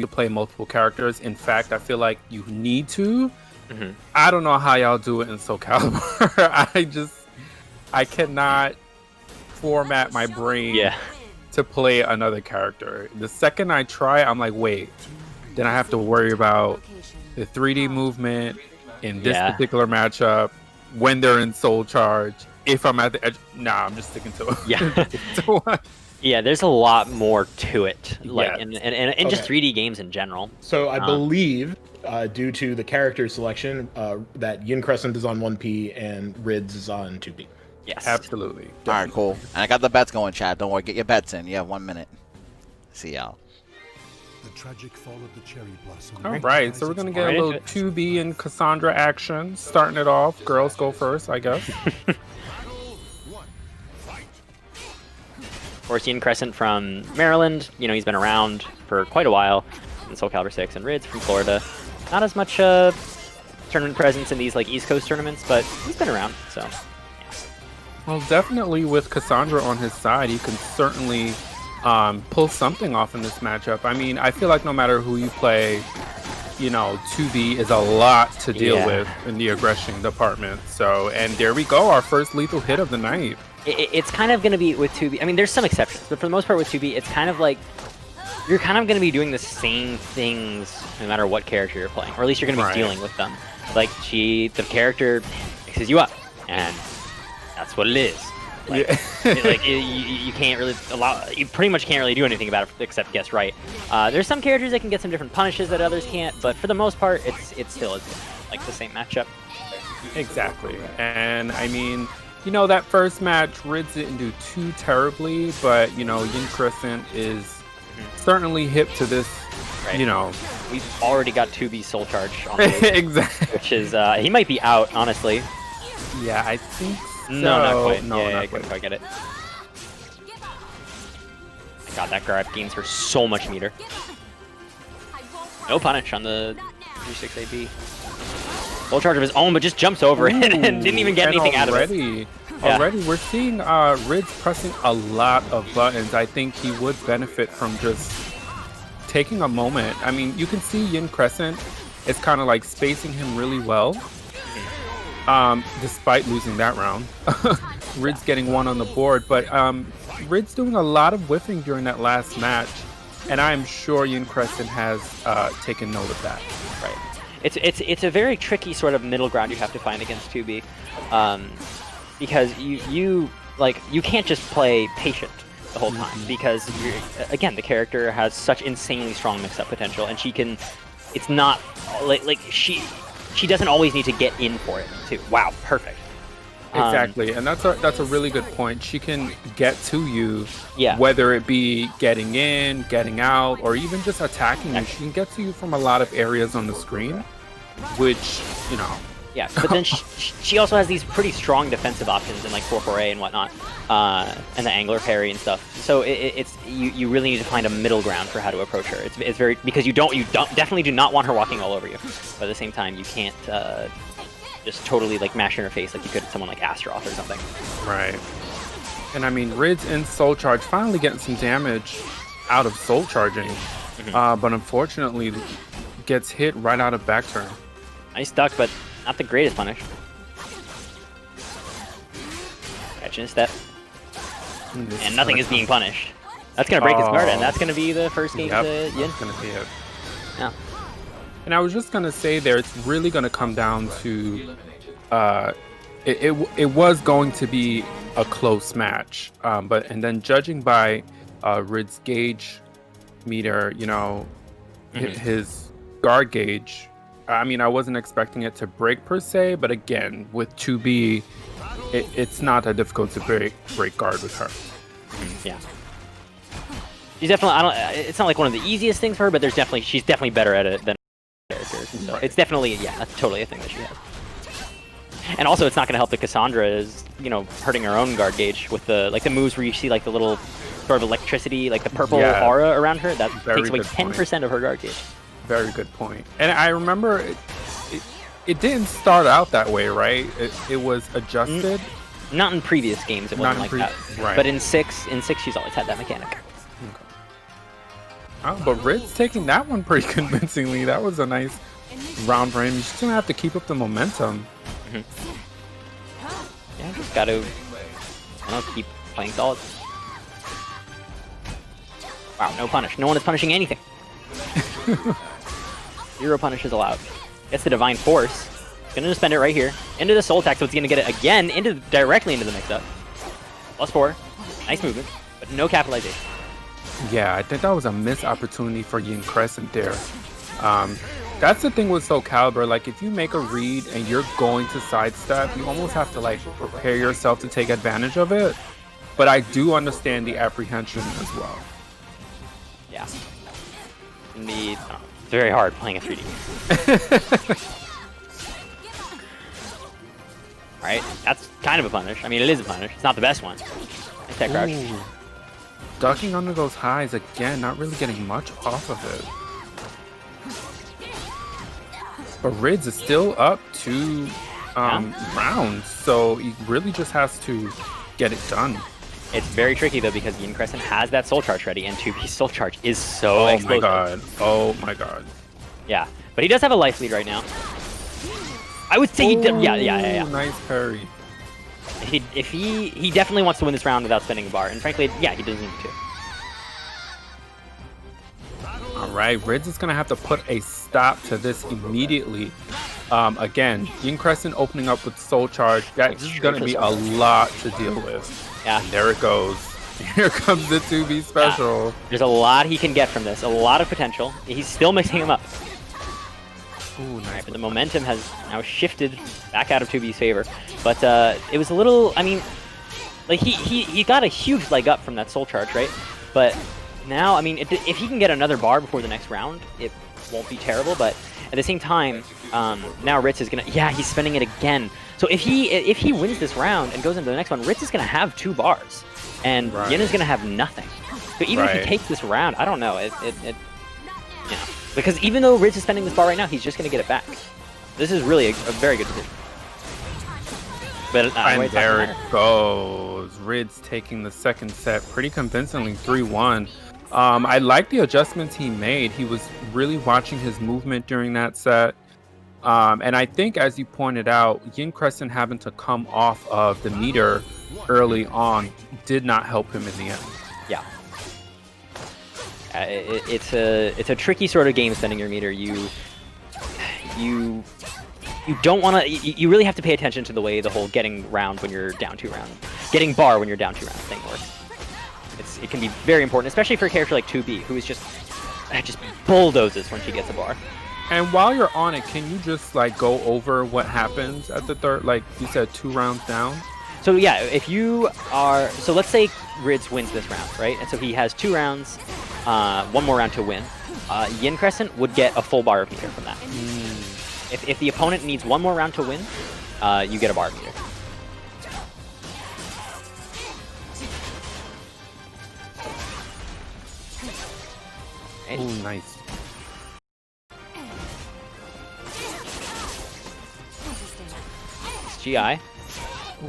to play multiple characters. In fact, I feel like you need to. Mm-hmm. I don't know how y'all do it in Soul Calibur. I cannot format my brain to play another character. The second I try, I'm like, wait, then I have to worry about the 3D movement in this particular matchup when they're in Soul Charge. If I'm at the edge, nah, I'm just sticking to it. Yeah. Yeah, there's a lot more to it, like Yes. and just 3D games in general. So I believe, due to the character selection, that Yincrescent is on 1P and Ridz is on 2P. Yes, absolutely. All right, cool. And I got the bets going, Chad. Don't worry, get your bets in. You have 1 minute. See y'all. The tragic fall of the cherry blossom. All right, so we're gonna get a little 2B and Cassandra action. Starting it off, girls go first, I guess. Of course, Yincrescent from Maryland. You know, he's been around for quite a while in Soul Calibur 6, and Ridz from Florida. Not as much tournament presence in these like East Coast tournaments, but he's been around. So, yeah. Well, definitely with Cassandra on his side, he can certainly pull something off in this matchup. I mean, I feel like no matter who you play, you know, 2B is a lot to deal with in the aggression department. So, and there we go, our first lethal hit of the night. It's kind of going to be with 2B. I mean, there's some exceptions, but for the most part with 2B, it's kind of like you're kind of going to be doing the same things no matter what character you're playing, or at least you're going to be dealing with them. Like, the character mixes you up, and that's what it is. Like, you can't really you pretty much can't really do anything about it except guess right. There's some characters that can get some different punishes that others can't, but for the most part, it's still like the same matchup. Exactly, and I mean, you know, that first match, Ridz didn't do too terribly, but, you know, Yincrescent is certainly hip to this, you know. We've already got 2B Soul Charge on the exactly. Which is, he might be out, honestly. Yeah, I think so. No, not quite. No, yeah, not I couldn't quite. quite get it. God, that grab gains her so much meter. No punish on the 36 AB. Soul Charge of his own, but just jumps over it and didn't even get anything out of it. Already, we're seeing Ridz pressing a lot of buttons. I think he would benefit from just taking a moment. I mean, you can see Yincrescent is kind of like spacing him really well, despite losing that round. Ridz getting one on the board, but Ridz doing a lot of whiffing during that last match, and I'm sure Yincrescent has taken note of that. Right. It's a very tricky sort of middle ground you have to find against 2B, because you can't just play patient the whole time, because again, the character has such insanely strong mix-up potential, and she can. It's not like she doesn't always need to get in for it too. Wow, perfect. Exactly, and that's a really good point. She can get to you, yeah, whether it be getting in, getting out, or even just attacking you. She can get to you from a lot of areas on the screen, which, you know. Yeah, but then she also has these pretty strong defensive options in like 4-4A and whatnot, and the angler parry and stuff. So you really need to find a middle ground for how to approach her. It's very, because you definitely do not want her walking all over you, but at the same time you can't just totally like mash her in her face like you could someone like Astaroth or something. Right. And I mean, Ridz in Soul Charge finally getting some damage out of Soul Charging, but unfortunately gets hit right out of back turn. Nice duck, but not the greatest punish. Catching a step. And nothing is being punished. That's going to break his guard, and that's going to be the first game to Yin. That's going to be it. Yeah. And I was just going to say there, it's really going to come down to... It was going to be a close match, and then judging by Ridz gauge meter, you know, his guard gauge, I mean, I wasn't expecting it to break per se, but again, with 2B, it's not that difficult to break guard with her. Yeah. She's definitely, it's not like one of the easiest things for her, but she's definitely better at it than characters. So it's definitely, totally a thing that she has. And also, it's not going to help that Cassandra is, you know, hurting her own guard gauge with the moves where you see like the little sort of electricity, like the purple aura around her. That takes away 10% of her guard gauge. Very good point. And I remember it didn't start out that way, right? It was adjusted. Not in previous games, it wasn't like that. Right. But in 6, she's always had that mechanic. Oh, but Ridz taking that one pretty convincingly. That was a nice round for him. He's just gonna have to keep up the momentum. Yeah, just gotta keep playing solid. Wow, no punish. No one is punishing anything. 0 punishes allowed. Gets the Divine Force. Gonna just spend it right here. Into the Soul Attack, so it's gonna get it again directly into the mix-up. +4. Nice movement, but no capitalization. Yeah, I think that was a missed opportunity for Yincrescent there. That's the thing with Soul Calibur. Like, if you make a read and you're going to sidestep, you almost have to like prepare yourself to take advantage of it. But I do understand the apprehension as well. Yeah. It's very hard playing a 3D. Alright, that's kind of a punish. I mean, it is a punish. It's not the best one. Nice tech crouch. Ducking under those highs again, not really getting much off of it. But Ridz is still up 2 rounds, so he really just has to get it done. It's very tricky though because Yincrescent has that soul charge ready, and 2B's soul charge is so explosive. My god! Oh my god! Yeah, but he does have a life lead right now. I would say yeah. Nice parry. He definitely wants to win this round without spending a bar, and frankly, yeah, he doesn't need to. All right, Ridz is gonna have to put a stop to this immediately. Again, Yincrescent opening up with soul charge. That's gonna be a lot to deal with. Yeah. And there it goes. Here comes the 2B special. Yeah. There's a lot he can get from this. A lot of potential. He's still mixing him up. Ooh, nice. Right, but the momentum has now shifted back out of 2B's favor. But it was a little. I mean, like he got a huge leg up from that soul charge, right? But now, I mean, if he can get another bar before the next round, it won't be terrible. But at the same time, now Ridz is gonna. Yeah, he's spending it again. So if he wins this round and goes into the next one, Ridz is gonna have 2 bars, and Yin is gonna have nothing. So even if he takes this round, I don't know. Yeah, because even though Ridz is spending this bar right now, he's just gonna get it back. This is really a very good decision. But and there it goes. Ridz taking the second set pretty convincingly, 3-1. I like the adjustments he made. He was really watching his movement during that set. And I think, as you pointed out, Yincrescent having to come off of the meter early on did not help him in the end. Yeah. It's a tricky sort of game, spending your meter. You don't want to. You really have to pay attention to the way the whole getting round when you're down 2 rounds, getting bar when you're down 2 rounds thing works. It can be very important, especially for a character like 2B, who is just bulldozes when she gets a bar. And while you're on it, can you just like go over what happens at the third? Like you said, 2 rounds down. So yeah, if you are, so let's say Ridz wins this round, right? And so he has 2 rounds, 1 more round to win. Yincrescent would get a full bar of meter from that. If the opponent needs 1 more round to win, you get a bar of meter. Oh, nice. It's GI.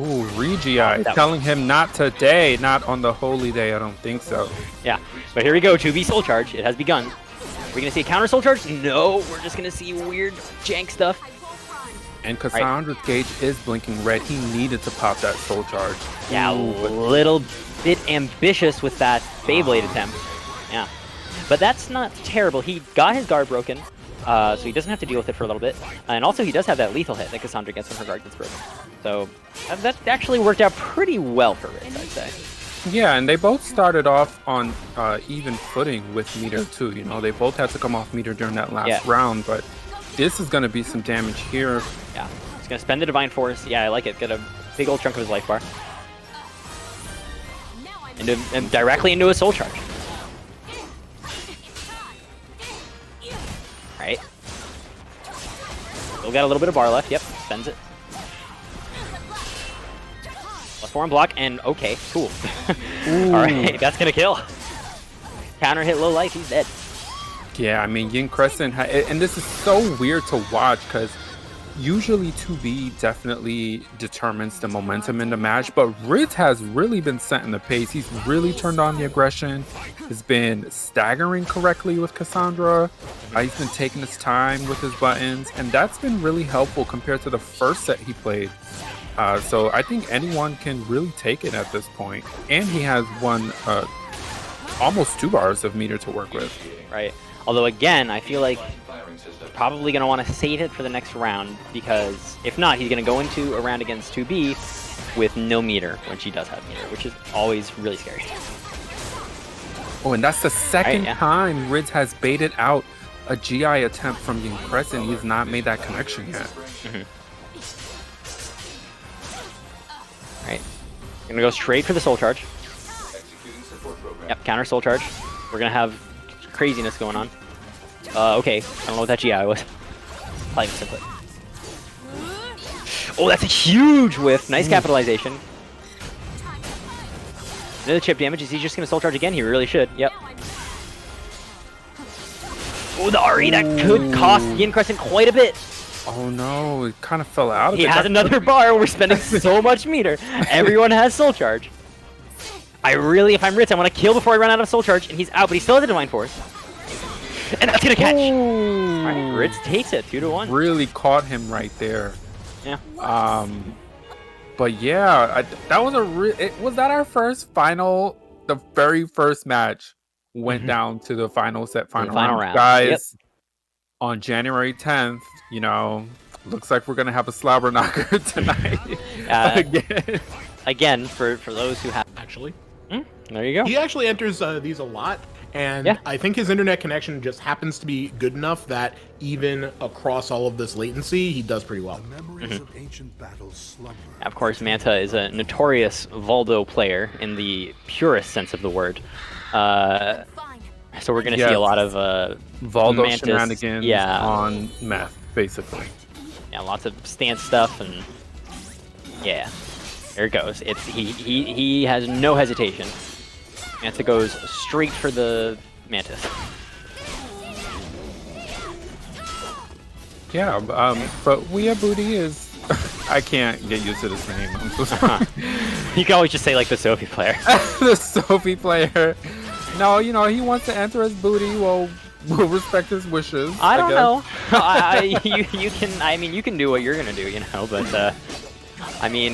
Ooh, re-GI. Telling him not today, not on the holy day. I don't think so. Yeah, but here we go. 2B soul charge. It has begun. Are we gonna see a counter soul charge? No, we're just gonna see weird jank stuff. And Cassandra's gauge is blinking red. He needed to pop that soul charge. Yeah, a little bit ambitious with that Beyblade attempt. Yeah, but that's not terrible. He got his guard broken, so he doesn't have to deal with it for a little bit. And also, he does have that lethal hit that Cassandra gets when her guard gets broken. So that actually worked out pretty well for Ridz, I'd say. Yeah, and they both started off on even footing with meter too. You know, they both had to come off meter during that last round, but this is going to be some damage here. Yeah, he's going to spend the Divine Force. Yeah, I like it. Get a big old chunk of his life bar. And directly into a soul charge. Right. Still got a little bit of bar left. Yep, spends it. +4 on block, and okay, cool. Alright, that's gonna kill. Counter hit low life, he's dead. Yeah, I mean, Yincrescent, and this is so weird to watch because usually 2B definitely determines the momentum in the match, but Ridz has really been setting the pace. He's really turned on the aggression. He's been staggering correctly with Cassandra. He's been taking his time with his buttons, and that's been really helpful compared to the first set he played. So I think anyone can really take it at this point. And he has almost 2 bars of meter to work with. Right. Although again, I feel like probably going to want to save it for the next round, because if not, he's going to go into a round against 2B with no meter when she does have meter, which is always really scary. Oh, and that's the second time Ridz has baited out a GI attempt from Yincrescent. He's not made that connection yet. Right. Gonna go straight for the soul charge. Yep, counter soul charge. We're gonna have craziness going on. Okay, I don't know what that GI was. Probably simply. Oh, that's a huge whiff. Nice capitalization. Another chip damage. Is he just gonna soul charge again? He really should. Yep. Oh, the RE, that could cost Yincrescent quite a bit. Oh no, it kind of fell out. He has another bar. We're spending so much meter. Everyone has soul charge. I really, if I'm Ridz, I want to kill before I run out of soul charge, and he's out, but he still has a divine force. And that's gonna catch. All right, Ridz takes it 2-1. Really caught him right there. Yeah. But yeah, that was was that our first final? The very first match went down to the final round, guys. Yep. On January 10th, you know, looks like we're gonna have a slobber knocker tonight again for those who have Actually, there you go. he actually enters these a lot, and I think his internet connection just happens to be good enough that even across all of this latency, he does pretty well. Memories of ancient battles slumber. Of course, Manta is a notorious Voldo player in the purest sense of the word. So we're going to see a lot of Voldo Mantis, shenanigans on meth, basically. Yeah, lots of stance stuff, and yeah, there it goes. It's he has no hesitation. Manta goes straight for the Mantis. Yeah, but Weeabooty is... I can't get used to this name. I'm so sorry. You can always just say like the Sophie player. The Sophie player. No, you know, he wants to enter his booty. Well, we'll respect his wishes. I don't know. You can. I mean, you can do what you're gonna do, you know. But I mean,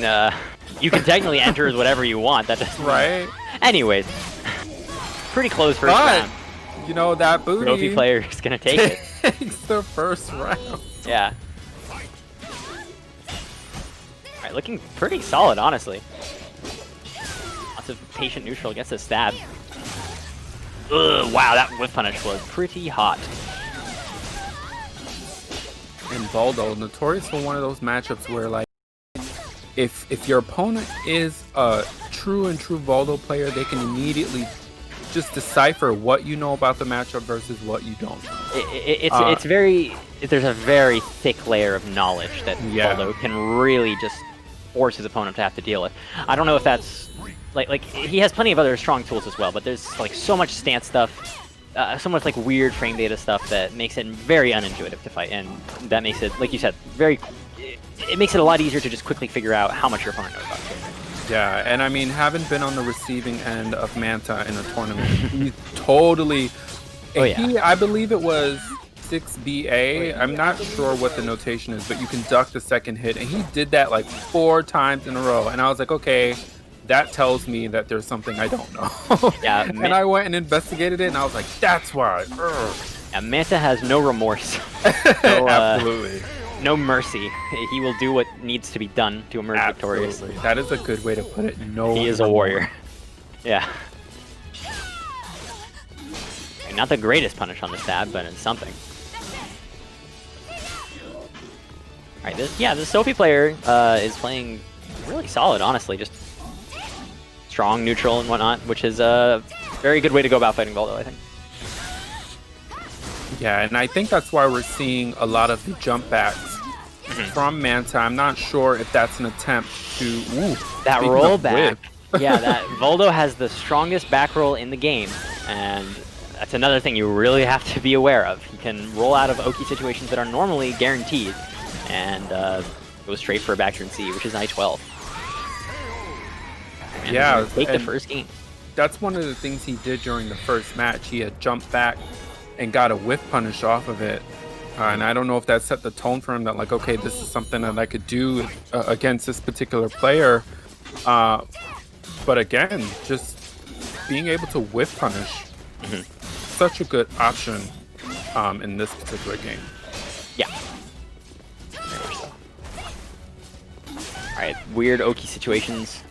you can technically enter as whatever you want. That doesn't. Right. Anyways, pretty close first round. You know that booty. Sophie player is gonna take it. Takes the first round. Yeah. All right, looking pretty solid, honestly. Lots of patient neutral, gets a stab. Ugh, wow, that whiff punish was pretty hot. And Voldo, notorious for one of those matchups where, like, if your opponent is a true Voldo player, they can immediately just decipher what you know about the matchup versus what you don't know. It's very, there's a very thick layer of knowledge that Voldo can really just force his opponent to have to deal with. I don't know if that's like he has plenty of other strong tools as well, but there's like so much stance stuff, so much like weird frame data stuff that makes it very unintuitive to fight, and that makes it, like you said, it makes it a lot easier to just quickly figure out how much your opponent knows about it. Yeah, and I mean, having been on the receiving end of Manta in a tournament, he totally... I believe it was 6BA. I'm not sure what the notation is, but you can duck the second hit, and he did that like 4 times in a row, and I was like, okay, that tells me that there's something I don't know. Yeah, and I went and investigated it, and I was like, that's why. Yeah, Manta has no remorse. No, absolutely. No mercy. He will do what needs to be done to emerge victorious. That is a good way to put it. No, he is a warrior. Yeah. Not the greatest punish on the stab, but it's something. Alright, this Sophie player is playing really solid, honestly. Just strong, neutral, and whatnot, which is a very good way to go about fighting Voldo, I think. Yeah, and I think that's why we're seeing a lot of the jump backs from Manta. I'm not sure if that's an attempt to... that roll back. Yeah, that Voldo has the strongest back roll in the game, and that's another thing you really have to be aware of. He can roll out of Oki situations that are normally guaranteed, and goes straight for a back turn C, which is I-12. And yeah, take the first game. That's one of the things he did during the first match. He had jumped back and got a whiff punish off of it. And I don't know if that set the tone for him that, like, okay, this is something that I could do against this particular player. But again, just being able to whiff punish, such a good option in this particular game. Yeah. Very much so. Alright, weird Oki situations.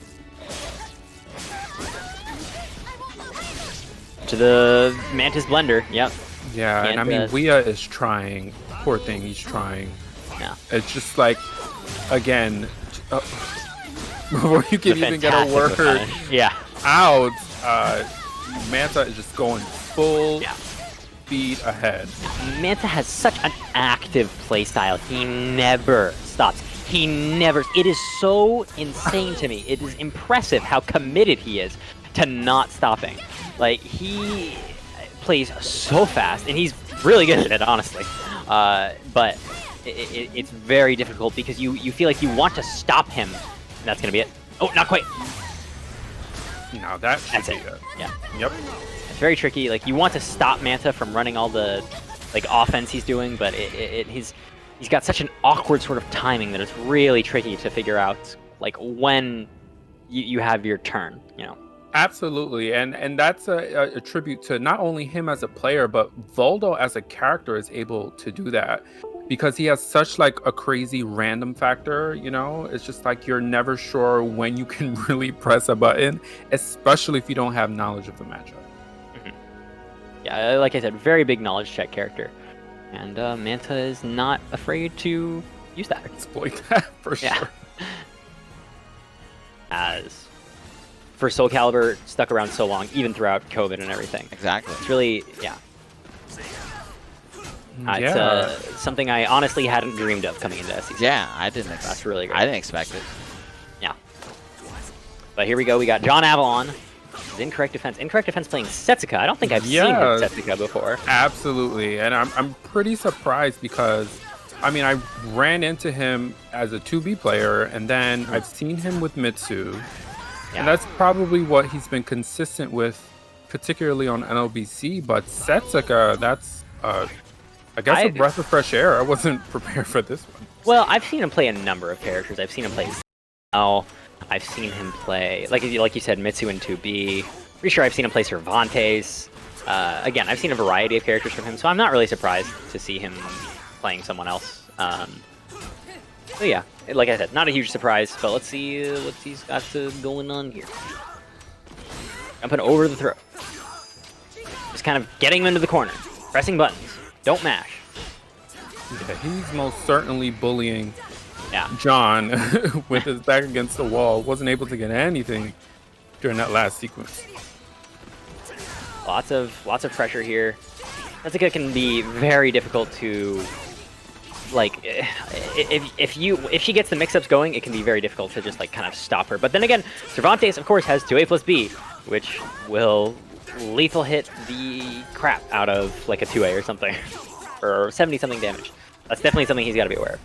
To the Mantis Blender, yep. Yeah, and I mean, Weea is trying. Poor thing, he's trying. Yeah. It's just like, again, before you can even get a word out, Manta is just going full speed ahead. Manta has such an active playstyle. He never stops. He never. It is so insane to me. It is impressive how committed he is to not stopping. Like, he plays so fast, and he's really good at it, honestly. But it's very difficult because you feel like you want to stop him, and that's gonna be it. Oh, not quite. No, that's it. Yeah. Yep. It's very tricky. Like, you want to stop Manta from running all the like offense he's doing, but he's got such an awkward sort of timing that it's really tricky to figure out like when you have your turn. You know. Absolutely, and that's a tribute to not only him as a player, but Voldo as a character is able to do that because he has such like a crazy random factor. You know, it's just like you're never sure when you can really press a button, especially if you don't have knowledge of the matchup. Yeah, like I said, very big knowledge check character, and Manta is not afraid to use that. Exploit that for sure. As for Soul Calibur, stuck around so long, even throughout COVID and everything. Exactly. It's really, it's something I honestly hadn't dreamed of coming into SEC. Yeah, I didn't expect. That's really great. I didn't expect it. Yeah. But here we go. We got John Avylon. Incorrect Defense. Incorrect Defense playing Setsuka. I don't think I've seen Setsuka before. Absolutely, and I'm pretty surprised because, I mean, I ran into him as a 2B player, and then I've seen him with Mitsu. And that's probably what he's been consistent with, particularly on NLBC. But Setsuka, that's, I guess, a breath of fresh air. I wasn't prepared for this one. Well, I've seen him play a number of characters. I've seen him play I've seen him play, like you said, Mitsu in 2B. Pretty sure I've seen him play Cervantes. Again, I've seen a variety of characters from him, so I'm not really surprised to see him playing someone else. So yeah, like I said, not a huge surprise, but let's see what he's got going on here. Jumping over the throat. Just kind of getting him into the corner. Pressing buttons. Don't mash. Yeah, he's most certainly bullying John with his back against the wall. Wasn't able to get anything during that last sequence. Lots of pressure here. Setsuka can be very difficult to, like, if she gets the mix-ups going, it can be very difficult to just like kind of stop her. But then again, Cervantes of course has 2A plus B, which will lethal hit the crap out of like a 2A or something, or 70-something damage. That's definitely something he's got to be aware of.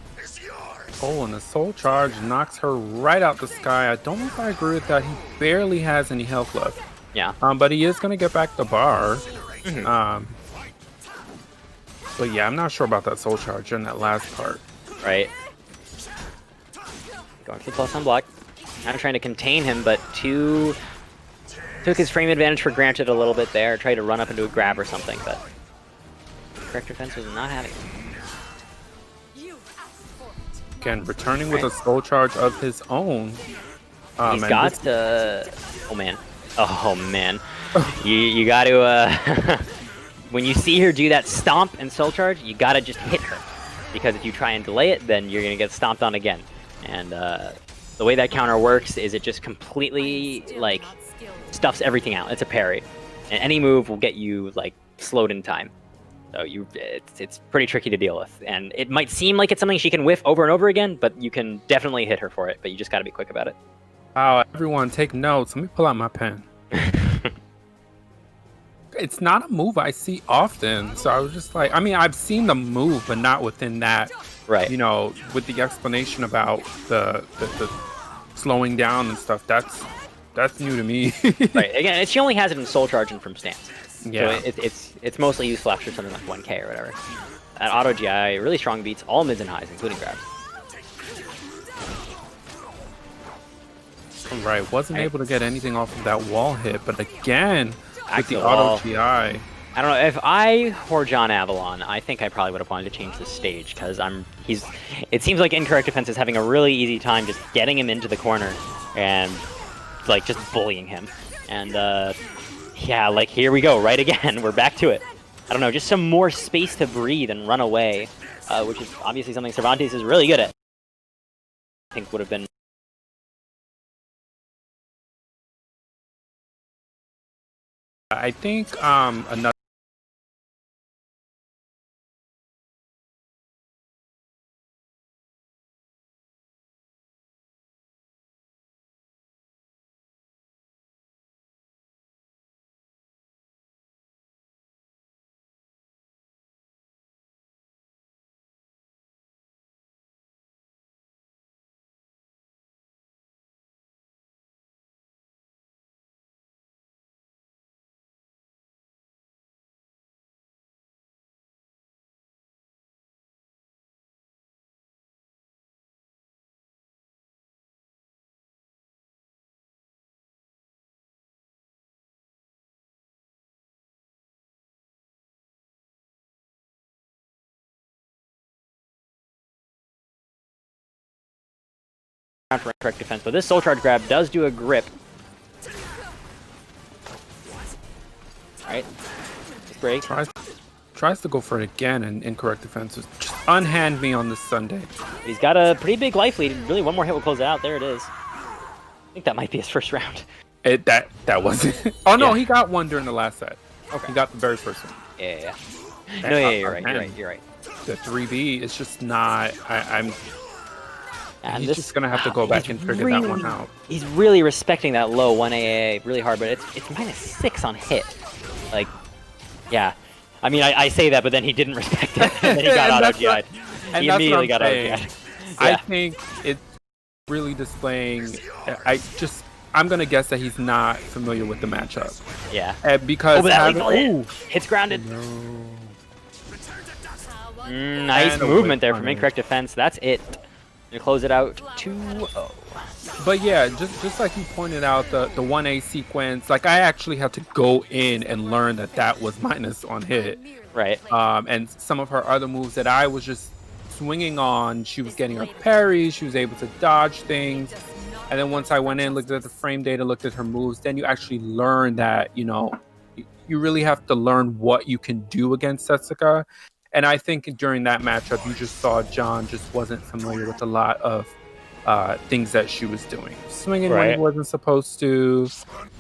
Oh, and the soul charge knocks her right out the sky. I don't know if I agree with that. He barely has any health left. Yeah. But he is gonna get back the bar. But yeah, I'm not sure about that soul charge in that last part. Right. Going for the plus on block. I'm trying to contain him, but took his frame advantage for granted a little bit there. Tried to run up into a grab or something, but correct defense was not having it. Again, returning with a soul charge of his own. He's got oh man. Oh man. you got to when you see her do that stomp and soul charge, you got to just hit her, because if you try and delay it, then you're gonna get stomped on again. And the way that counter works is it just completely like stuffs everything out. It's a parry, and any move will get you like slowed in time. So it's pretty tricky to deal with, and it might seem like it's something she can whiff over and over again, but you can definitely hit her for it. But you just got to be quick about it. Wow, everyone take notes. Let me pull out my pen. It's not a move I see often, so I was just like, I mean, I've seen the move, but not within that Right. You know, with the explanation about the slowing down and stuff, that's new to me. Right. Again, she only has it in soul charge and from stance. Yeah. So it's mostly useful after something like 1K or whatever. At auto GI, really strong beats all mids and highs, including grabs. Right, wasn't able to get anything off of that wall hit, but again, with the wall. auto GI. I don't know, if I were John Avylon, I think I probably would have wanted to change the stage, because it seems like IncorrectDefense is having a really easy time just getting him into the corner and like just bullying him. And yeah, like here we go, right again, we're back to it. I don't know, just some more space to breathe and run away, which is obviously something Cervantes is really good at. I think would have been I think another for IncorrectDefense, but this soul charge grab does do a grip. Alright, break. tries to go for it again, and IncorrectDefense is just unhand me on this Sunday. He's got a pretty big life lead. Really, one more hit will close it out. There it is. I think that might be his first round. That wasn't. Oh no, Yeah. he got one during the last set. Okay. He got the very first one. Yeah. No, yeah, you're right. The 3B is just not. And He's this, just gonna have to go back and figure that one out. He's really respecting that low 1AA really hard, but it's -6 on hit. Like, yeah. I mean, I say that, but then he didn't respect it, and then he got auto GI'd. He immediately got auto GI'd. I think it's really displaying. I'm gonna guess that he's not familiar with the matchup. Yeah. Because hits grounded. No. Nice movement there from IncorrectDefense. That's it. To close it out 2-0. But yeah, just like you pointed out, the 1A sequence, like I actually had to go in and learn that was minus on hit. Right. And some of her other moves that I was just swinging on, she was getting her parries, she was able to dodge things. And then once I went in, looked at the frame data, looked at her moves, then you actually learn that, you know, you really have to learn what you can do against Setsuka. And I think during that matchup, you just saw John just wasn't familiar with a lot of things that she was doing. Swinging when he wasn't supposed to.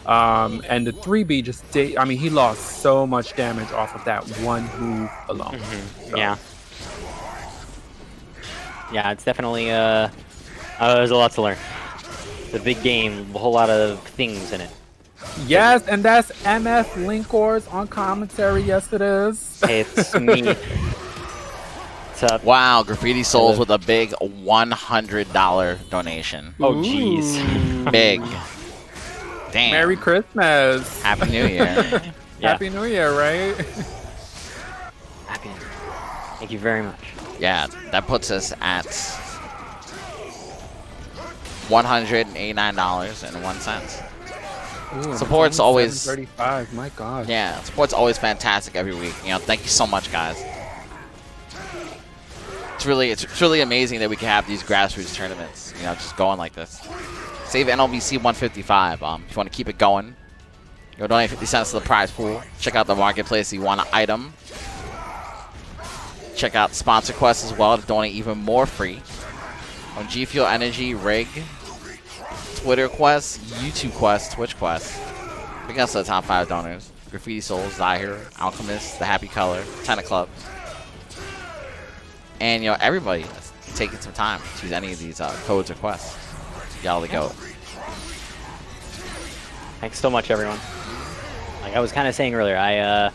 And the 3B just did. I mean, he lost so much damage off of that one move alone. Mm-hmm. So. Yeah. Yeah, it's definitely, there's a lot to learn. It's a big game, a whole lot of things in it. Yes, and that's MF Linkors on commentary. Yes, it is. It's me. What's up? Wow, Graffiti Souls with a big $100 donation. Oh, jeez. Big. Damn. Merry Christmas. Happy New Year. Yeah. Happy New Year, right? Happy New Year. Thank you very much. Yeah, that puts us at $189.01. Ooh, Support's always 35. My God. Yeah, support's always fantastic every week. You know, thank you so much, guys. It's really amazing that we can have these grassroots tournaments. You know, just going like this. Save NLBC 155. If you want to keep it going, you donate 50 cents to the prize pool. Check out the marketplace if you want an item. Check out sponsor quests as well to donate even more free. On G Fuel Energy, Rig, Twitter quests, YouTube quests, Twitch quests. Big ups to the top 5 donors. Graffiti Souls, Zahir, Alchemist, The Happy Color, Tenna Club. And, you know, everybody that's taking some time to use any of these codes or quests. Y'all the GOAT. Thanks so much, everyone. Like I was kind of saying earlier, I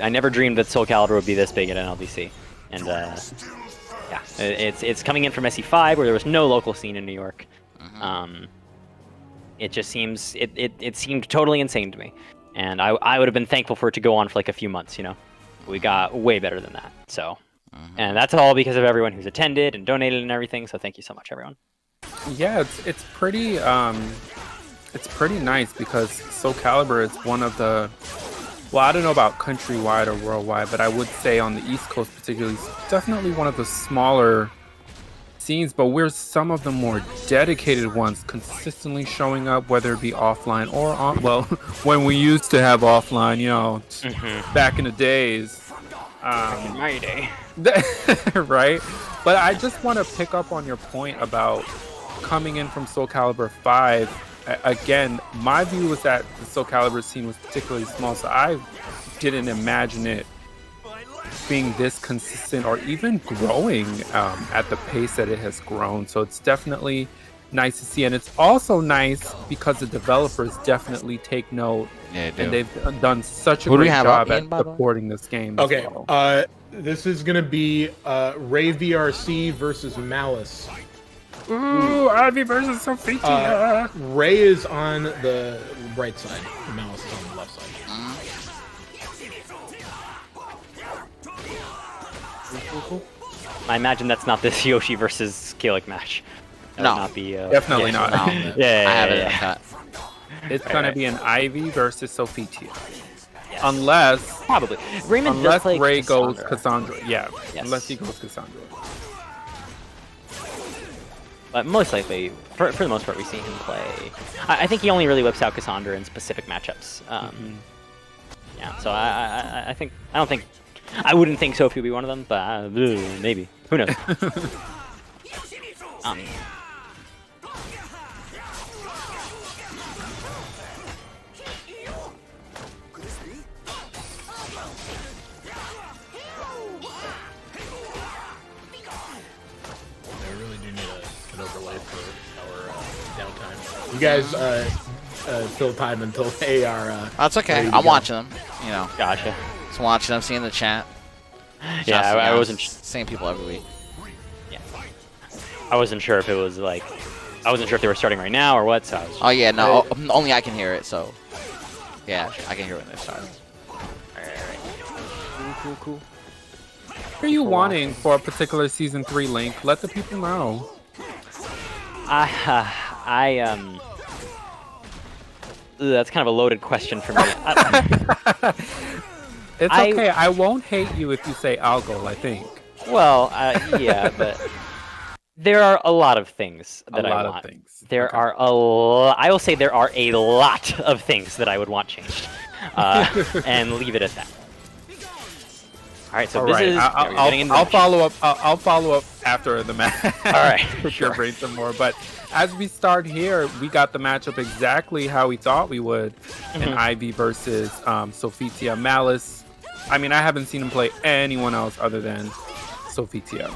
never dreamed that Soul Calibur would be this big at NLBC. And yeah, it's coming in from SE5 where there was no local scene in New York. It just seems it seemed totally insane to me, and I would have been thankful for it to go on for like a few months. You know, we got way better than that. So, and that's all because of everyone who's attended and donated and everything. So thank you so much, everyone. Yeah, it's pretty nice because Soul Calibur is one of the, well, I don't know about countrywide or worldwide, but I would say on the East Coast particularly, it's definitely one of the smaller scenes, but we're some of the more dedicated ones, consistently showing up, whether it be offline or on, well, when we used to have offline, you know, back in the days. In my day. Right? But I just want to pick up on your point about coming in from Soul Calibur 5. Again, my view was that the Soul Calibur scene was particularly small, so I didn't imagine it being this consistent or even growing at the pace that it has grown. So it's definitely nice to see, and it's also nice because the developers definitely take note. Yeah, and they've done such a great job at supporting this game. Okay, this is gonna be Rayvrc versus Malice. Ooh, Ivy versus Sophitia. Ray is on the right side. Malice is on the left side. I imagine that's not this Yoshi versus Kalik match. That No, would not be, definitely not. Yeah. It's gonna be an Ivy versus Sophitia, unless probably Raymond unless does Ray Cassandra. goes Cassandra. Yeah, Yes. unless he goes Cassandra. But most likely, for the most part, we see him play. I think he only really whips out Cassandra in specific matchups. Yeah, so I wouldn't think Sophie would be one of them, but maybe. Who knows? You guys fill time until they are. That's okay. I'm watching them. You know. Gotcha. Just watching them, seeing the chat. Yeah, I wasn't. Same people every week. Yeah. I wasn't sure if it was like. I wasn't sure if they were starting right now or what. So I was. Oh yeah, no. Only I can hear it. So. Yeah, I can hear when they're starting. Alright. Cool. What are you wanting for a particular season 3 link? Let the people know. That's kind of a loaded question for me. It's okay. I won't hate you if you say Algo, I think. Well, yeah, but there are a lot of things that I want. There are I will say there are a lot of things that I would want changed, and leave it at that. All right, so this is. I'll follow up. I'll follow up after the match. All right, sure. Brain some more, but as we start here, we got the matchup exactly how we thought we would. An Ivy versus Sophitia. Malice. I mean, I haven't seen him play anyone else other than Sophitia.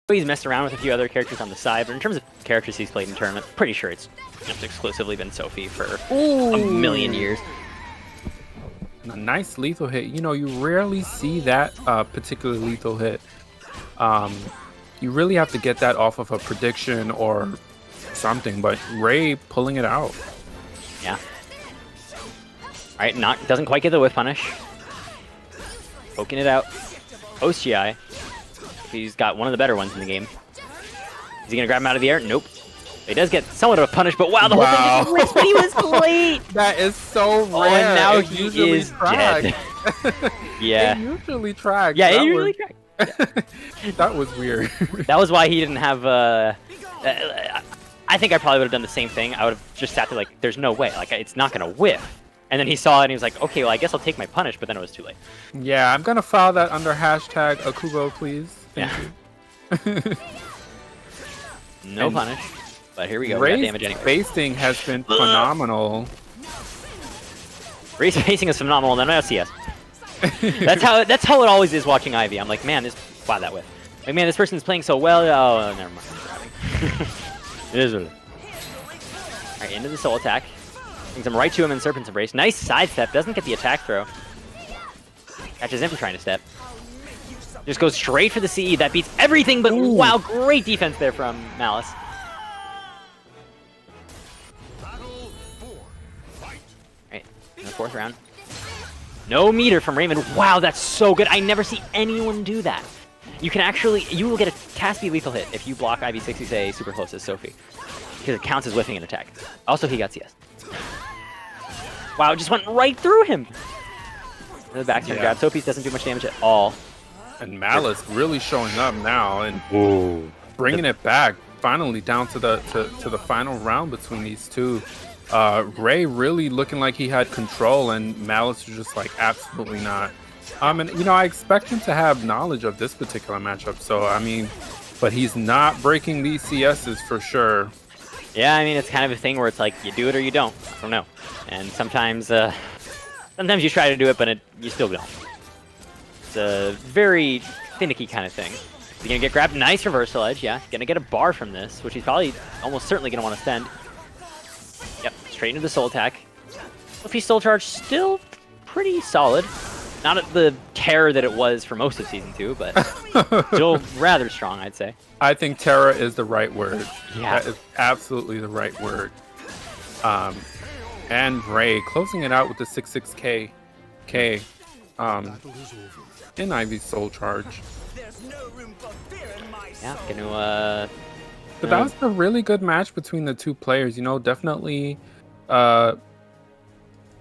He's messed around with a few other characters on the side, but in terms of characters he's played in tournament, pretty sure it's just exclusively been Sophie for a million years. A nice lethal hit. You know, you rarely see that particular lethal hit. You really have to get that off of a prediction or something, but Ray pulling it out. Yeah. All right, doesn't quite get the whiff punish. Poking it out. Post GI. He's got one of the better ones in the game. Is he gonna grab him out of the air? Nope. He does get somewhat of a punish, but wow, the whole thing just whiffs, but he was late! That is so rare. Oh, and now it he usually is dead. Yeah. It usually tracks. Yeah, it usually tracks. Yeah. That was weird. That was why he didn't have I think I probably would have done the same thing. I would have just sat there like, there's no way. Like, it's not gonna whiff. And then he saw it and he was like, okay, well, I guess I'll take my punish, but then it was too late. Yeah, I'm gonna file that under hashtag Akubo, please. Thank you. No punish. But here we go. Ray's we got damage anyway. spacing has been phenomenal. Ray's spacing is phenomenal, and then LCS. That's how it always is watching Ivy. I'm like, man, wow, that whiff. Like, man, this person's playing so well. Oh, never mind. It is really. Alright, into the soul attack. Brings him right to him in Serpent's Embrace. Nice sidestep. Doesn't get the attack throw. Catches him trying to step. Just goes straight for the CE. That beats everything, but wow, great defense there from Malice. Right, in the 4th round. No meter from Raymond. Wow, that's so good. I never see anyone do that. You can actually, you will get a cast speed lethal hit if you block IV60 super close as Sophie. Because it counts as whiffing an attack. Also, he got CS. Wow, it just went right through him. The back turn grab. Sophie doesn't do much damage at all. And Malice really showing up now and bringing it back. Finally down to the final round between these two. Ray really looking like he had control, and Malice was just like absolutely not. And you know, I expect him to have knowledge of this particular matchup. So I mean, but he's not breaking these CSs for sure. Yeah, I mean, it's kind of a thing where it's like you do it or you don't. I don't know. And sometimes, sometimes you try to do it, but you still don't. It's a very finicky kind of thing. He's gonna get grabbed. Nice reversal edge. Yeah, gonna get a bar from this, which he's probably almost certainly gonna want to spend. Yep, straight into the soul attack. Sophie's soul charge still pretty solid. Not at the terror that it was for most of Season 2, but still rather strong, I'd say. I think terror is the right word. Yeah. That is absolutely the right word. And Ray closing it out with the 66K in Ivy's soul charge. Yeah, gonna But that was a really good match between the two players, you know, definitely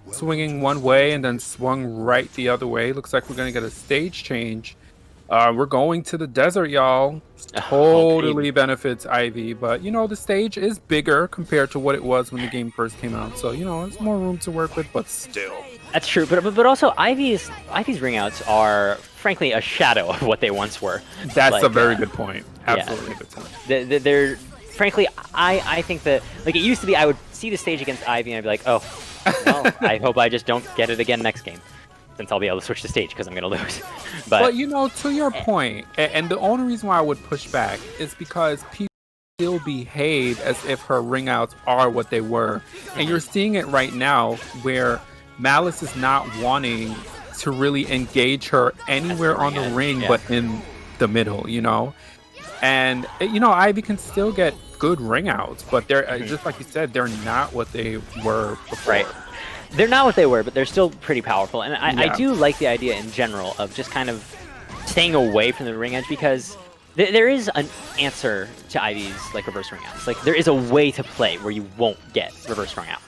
swinging one way and then swung right the other way. Looks like we're gonna get a stage change. We're going to the desert, y'all. Totally benefits Ivy, but you know, the stage is bigger compared to what it was when the game first came out. So, you know, there's more room to work with, but still. That's true, but also Ivy's ring outs are frankly a shadow of what they once were. That's like, a very good point. Absolutely good point. They're frankly, I think that, like, it used to be I would see the stage against Ivy and I'd be like, oh, well, I hope I just don't get it again next game, since I'll be able to switch the stage because I'm going to lose. But you know, to your point, and the only reason why I would push back is because people still behave as if her ring outs are what they were. And you're seeing it right now where Malice is not wanting to really engage her anywhere on the ring, but in the middle, you know? And, you know, Ivy can still get good ring outs, but they're, just like you said, they're not what they were before. Right. They're not what they were, but they're still pretty powerful. And I do like the idea in general of just kind of staying away from the ring edge, because there is an answer to Ivy's like reverse ring outs. Like, there is a way to play where you won't get reverse ring out.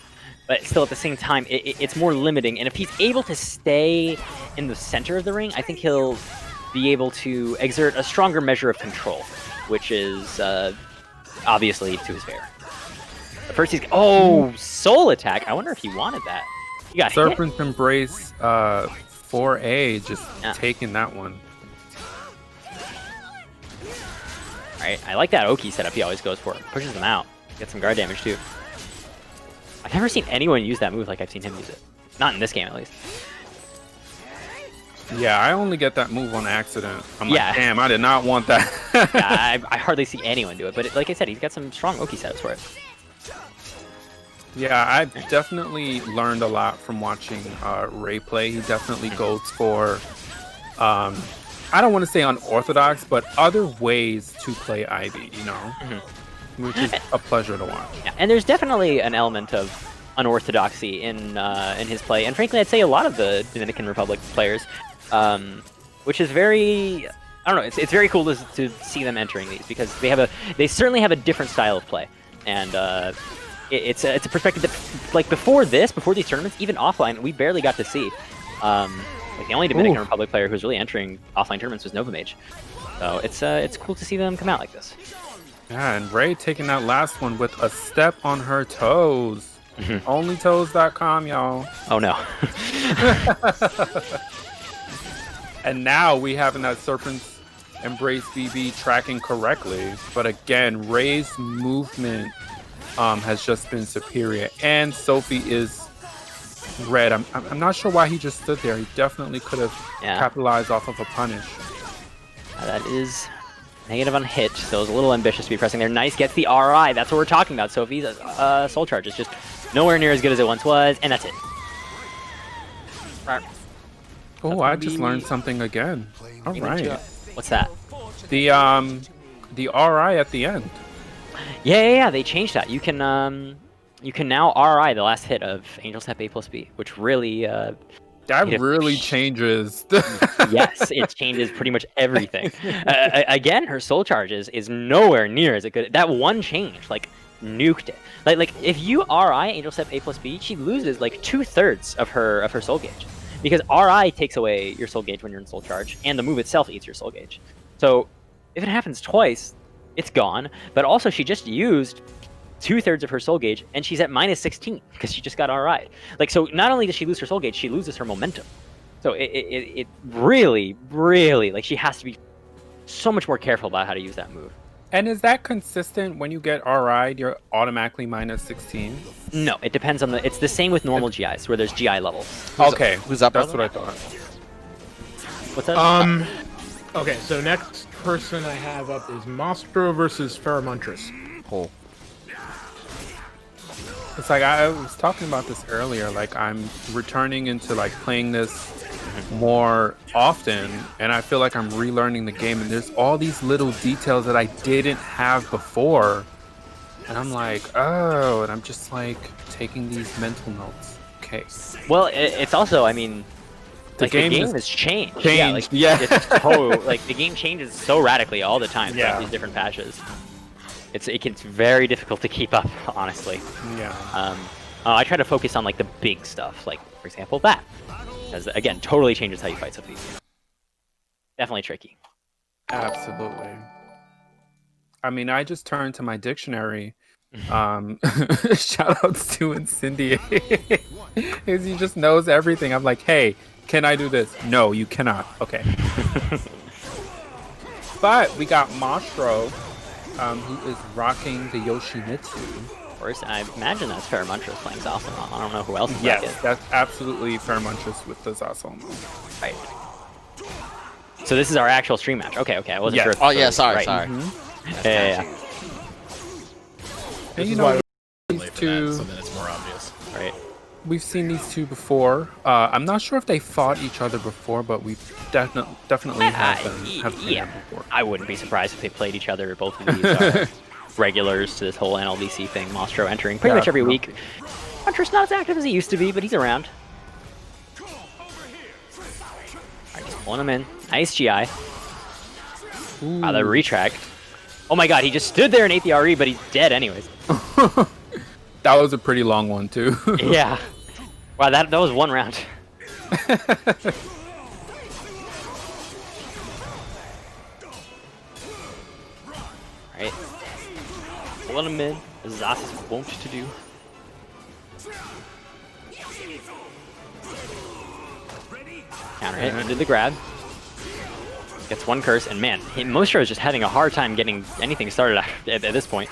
But still, at the same time, it's more limiting. And if he's able to stay in the center of the ring, I think he'll be able to exert a stronger measure of control, which is obviously to his favor. But first, he's soul attack. I wonder if he wanted that. He got Serpent's Embrace 4A, just taking that one. All right, I like that Oki setup he always goes for. Pushes them out. Gets some guard damage too. I've never seen anyone use that move like I've seen him use it. Not in this game, at least. Yeah, I only get that move on accident. I'm like, damn, I did not want that. Yeah, I hardly see anyone do it, but like I said, he's got some strong Oki setups for it. Yeah, I've definitely learned a lot from watching Ray play. He definitely goes for, I don't want to say unorthodox, but other ways to play Ivy, you know? Which is a pleasure to watch. Yeah, and there's definitely an element of unorthodoxy in his play, and frankly, I'd say a lot of the Dominican Republic players, which is very, I don't know, it's very cool to see them entering these, because they certainly have a different style of play, and it's a perspective that, like, before these tournaments, even offline, we barely got to see. Like, the only Dominican Republic player who's really entering offline tournaments was Novamage, so it's cool to see them come out like this. Yeah, and Ray taking that last one with a step on her toes. Onlytoes.com, y'all. Oh no. And now we having that Serpent's Embrace BB tracking correctly. But again, Ray's movement has just been superior. And Sophie is red. I'm not sure why he just stood there. He definitely could have capitalized off of a punish. That is negative on hit, so it was a little ambitious to be pressing there. Nice, gets the RI. That's what we're talking about. Sophie's soul charge is just nowhere near as good as it once was, and that's it. Oh, I just learned something again. All right. What's that? The RI at the end. Yeah. They changed that. You can now RI the last hit of Angel Step A+B, which really that really changes. Yes, it changes pretty much everything. Again, her soul charge is nowhere near as good. That one change, like, nuked it. Like if you RI Angel Step A+B, she loses like 2/3 of her soul gauge, because RI takes away your soul gauge when you're in soul charge, and the move itself eats your soul gauge. So if it happens twice, it's gone. But also, she just used 2/3 of her soul gauge, and she's at -16 because she just got RI'd. Like, so not only does she lose her soul gauge, she loses her momentum. So it really, like, she has to be so much more careful about how to use that move. And is that consistent when you get RI'd, you're automatically -16? No, it depends on the. It's the same with normal GIs, where there's GI levels. Okay, who's up? That's what I thought. What's that? Okay, so next person I have up is Mostro versus Feremuntrus. Cool. It's like I was talking about this earlier. Like, I'm returning into like playing this more often, and I feel like I'm relearning the game, and there's all these little details that I didn't have before, and I'm like, oh, and I'm just like taking these mental notes. Okay. Well, it's also, I mean, the game has changed. Changed. Yeah, it's so, like, the game changes so radically all the time. Yeah. These different patches. It's very difficult to keep up, honestly. Yeah. I try to focus on like the big stuff, like, for example, that, because again, totally changes how you fight Sophia. Definitely tricky. Absolutely. I mean, I just turned to my dictionary. Shout outs to Incendiate. Because he just knows everything. I'm like, hey, can I do this? No, you cannot. Okay. But we got Mostro, who is rocking the Yoshimitsu. Of course, I imagine that's Feremuntrus playing Zasalamel. I don't know who else is Yes, that's absolutely Feremuntrus with the Zasalamel. Right. So this is our actual stream match. Okay, I wasn't sure. Oh yeah, sorry. Yeah. And you know, these two, so then it's more obvious. Right. We've seen these two before. I'm not sure if they fought each other before, but we've definitely have them before. I wouldn't be surprised if they played each other. Both of these are regulars to this whole NLBC thing. Mostro entering pretty much every week. Hunter's not as active as he used to be, but he's around. Alright, just pulling him in. Nice GI. Wow, the retract. Oh my god, he just stood there and ate the RE, but he's dead anyways. That was a pretty long one, too. Yeah. Wow, that was one round. Alright. Pulling him in, as Zas is wont to do. Counter hit into the grab. Gets one curse, and man, Mostro is just having a hard time getting anything started at this point.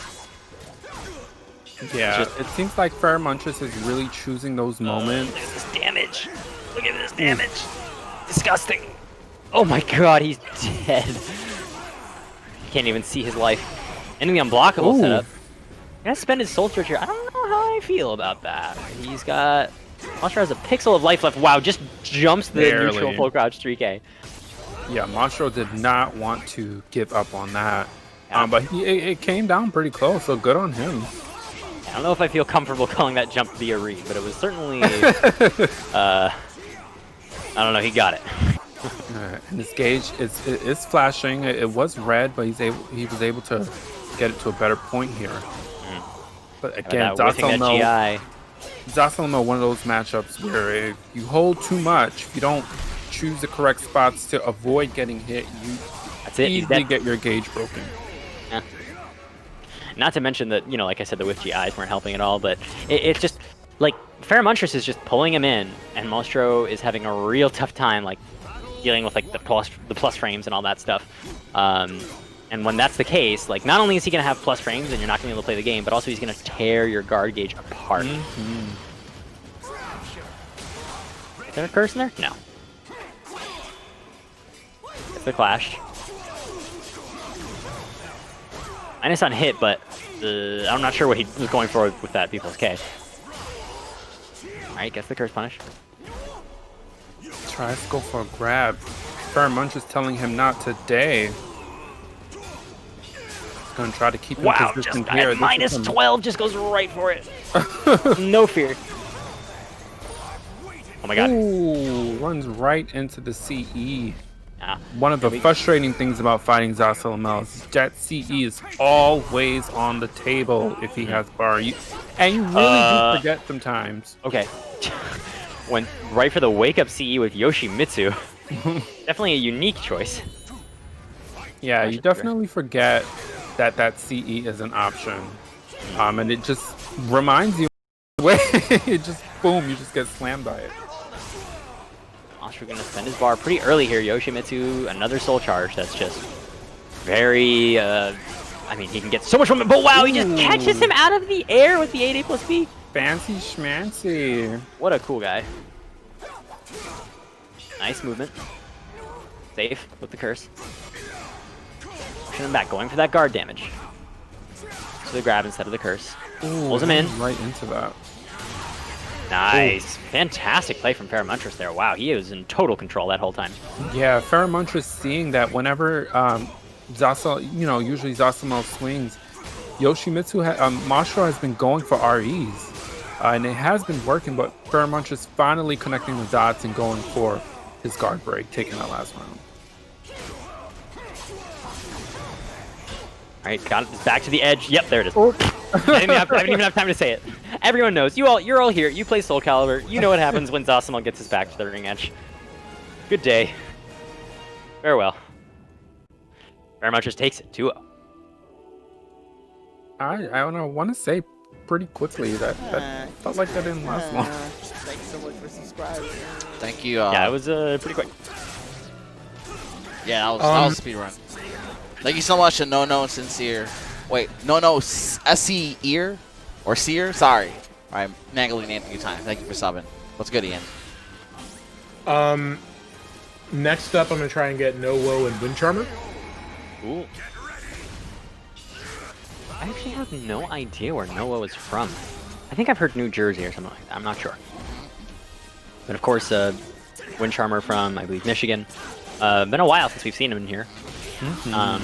Yeah, it seems like Feremuntrus is really choosing those moments. Look at this damage. Look at this damage. Disgusting. Oh my god, he's dead. Can't even see his life. Into the unblockable setup. He has to spend his soul charge here. I don't know how I feel about that. He's got... Mostro has a pixel of life left. Wow, just jumps the neutral full crouch 3K. Yeah, Mostro did not want to give up on that. But it came down pretty close, so good on him. I don't know if I feel comfortable calling that jump via read, but it was certainly... I don't know, he got it. And his gauge is flashing. It was red, but he was able to get it to a better point here. But again, Zasalamel, one of those matchups where if you hold too much, if you don't choose the correct spots to avoid getting hit, you easily get your gauge broken. Yeah. Not to mention that, you know, like I said, the whiff GIs weren't helping at all, but it's just, like, Feremuntrus is just pulling him in, and Mostro is having a real tough time, like, dealing with, like, the plus frames and all that stuff. And when that's the case, like, not only is he going to have plus frames and you're not going to be able to play the game, but also he's going to tear your guard gauge apart. Is there a curse in there? No. It's the clash. Minus on hit, but I'm not sure what he was going for with that People's K. Alright, gets the curse punish. Tries to go for a grab. Feremuntrus telling him not today. He's gonna try to keep him positioned here. Minus 12 just goes right for it. No fear. Oh my god. Ooh, runs right into the CE. Yeah. One of the frustrating things about fighting Zasalamel is that CE is always on the table if he has bar. And you really do forget sometimes. Okay. Went right for the wake-up CE with Yoshimitsu. Definitely a unique choice. Yeah, you definitely forget that CE is an option. And it just reminds you it just boom, you just get slammed by it. Mostro gonna spend his bar pretty early here. Yoshimitsu, another soul charge. That's just very. I mean, he can get so much from it, but wow, he just catches him out of the air with the 8A+B. Fancy schmancy. What a cool guy. Nice movement. Safe with the curse. Pushing him back, going for that guard damage. So the grab instead of the curse. Pulls him in. Right into that. Nice. Ooh. Fantastic play from Feremuntrus there. Wow, he was in total control that whole time. Yeah, Feremuntrus seeing that whenever usually Zasalamel swings, Yoshimitsu, Mostro has been going for REs. And it has been working, but Feremuntrus finally connecting the dots and going for his guard break, taking that last round. All right, got it back to the edge. Yep, there it is. I didn't even have time to say it. Everyone knows. You're all here. You play Soul Calibur. You know what happens when Zasalamel gets his back to the ring edge. Good day. Farewell. Feremuntrus takes it 2-0. I want to say pretty quickly that felt like that didn't last long. Thanks so much for subscribing. Thank you. Yeah, it was pretty quick. Yeah, that was a speed run. Thank you so much to No Sincere. Wait, SC Ear or Seer? Sorry. I'm mangling name a few times. Thank you for subbing. What's good, Ian? Next up, I'm gonna try and get No-Wo and Wind Charmer. Ooh. I actually have no idea where No-Wo is from. I think I've heard New Jersey or something like that. I'm not sure. But of course, Wind Charmer from, I believe, Michigan. Been a while since we've seen him in here. Mm-hmm.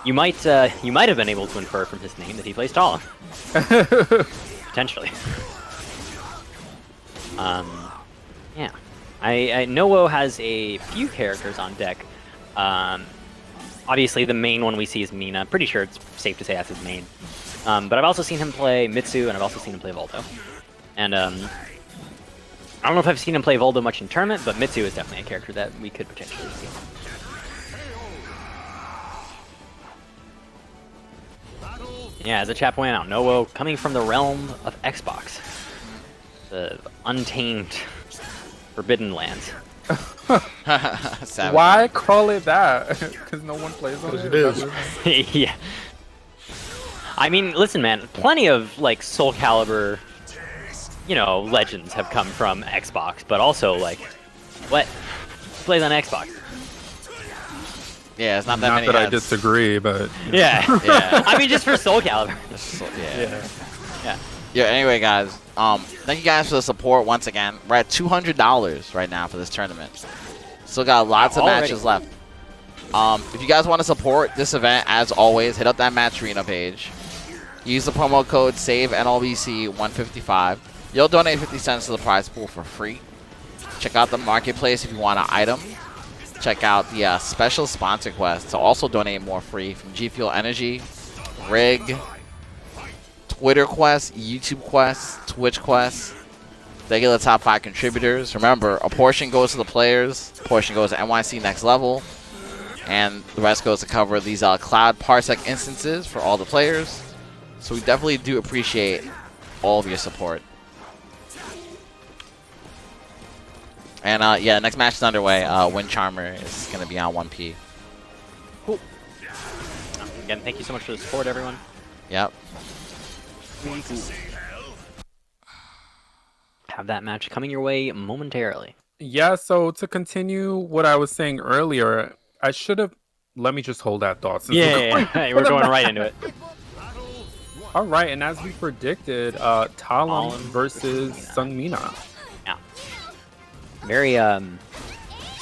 You might have been able to infer from his name that he plays Talim. Potentially. Yeah. No-Wo has a few characters on deck. Obviously, the main one we see is Mina. Pretty sure it's safe to say that's his main. But I've also seen him play Mitsu, and I've also seen him play Voldo. And I don't know if I've seen him play Voldo much in tournament, but Mitsu is definitely a character that we could potentially see. Yeah, as a chat pointed out, No-Wo coming from the realm of Xbox. The untamed Forbidden Lands. Why call it that? Because no one plays on it. Yeah. I mean, listen, man. Plenty of like Soul Calibur, legends have come from Xbox, but also like, what? Who plays on Xbox? Yeah, it's not that many. Not that I disagree, but yeah. I mean, just for Soul Calibur. Yeah. Anyway, guys, thank you guys for the support once again. We're at $200 right now for this tournament. Still got lots of matches left. If you guys want to support this event, as always, hit up that Match Arena page. Use the promo code SAVE-NLBC155. You'll donate 50 cents to the prize pool for free. Check out the marketplace if you want an item. Check out the special sponsor quest to also donate more free from G Fuel Energy, Rig, Twitter Quest, YouTube Quest, Twitch Quest. They get the top 5 contributors. Remember, a portion goes to the players, a portion goes to NYC Next Level, and the rest goes to cover these Cloud Parsec instances for all the players. So we definitely do appreciate all of your support. And yeah, next match is underway. Wind Charmer is going to be on 1P. Cool. Again, thank you so much for the support, everyone. Yep. Have that match coming your way momentarily. Yeah, so to continue what I was saying earlier, I should have... Let me just hold that thought. We're going right into it. All right, and as we predicted, Talim versus Sung Mina. Yeah. Very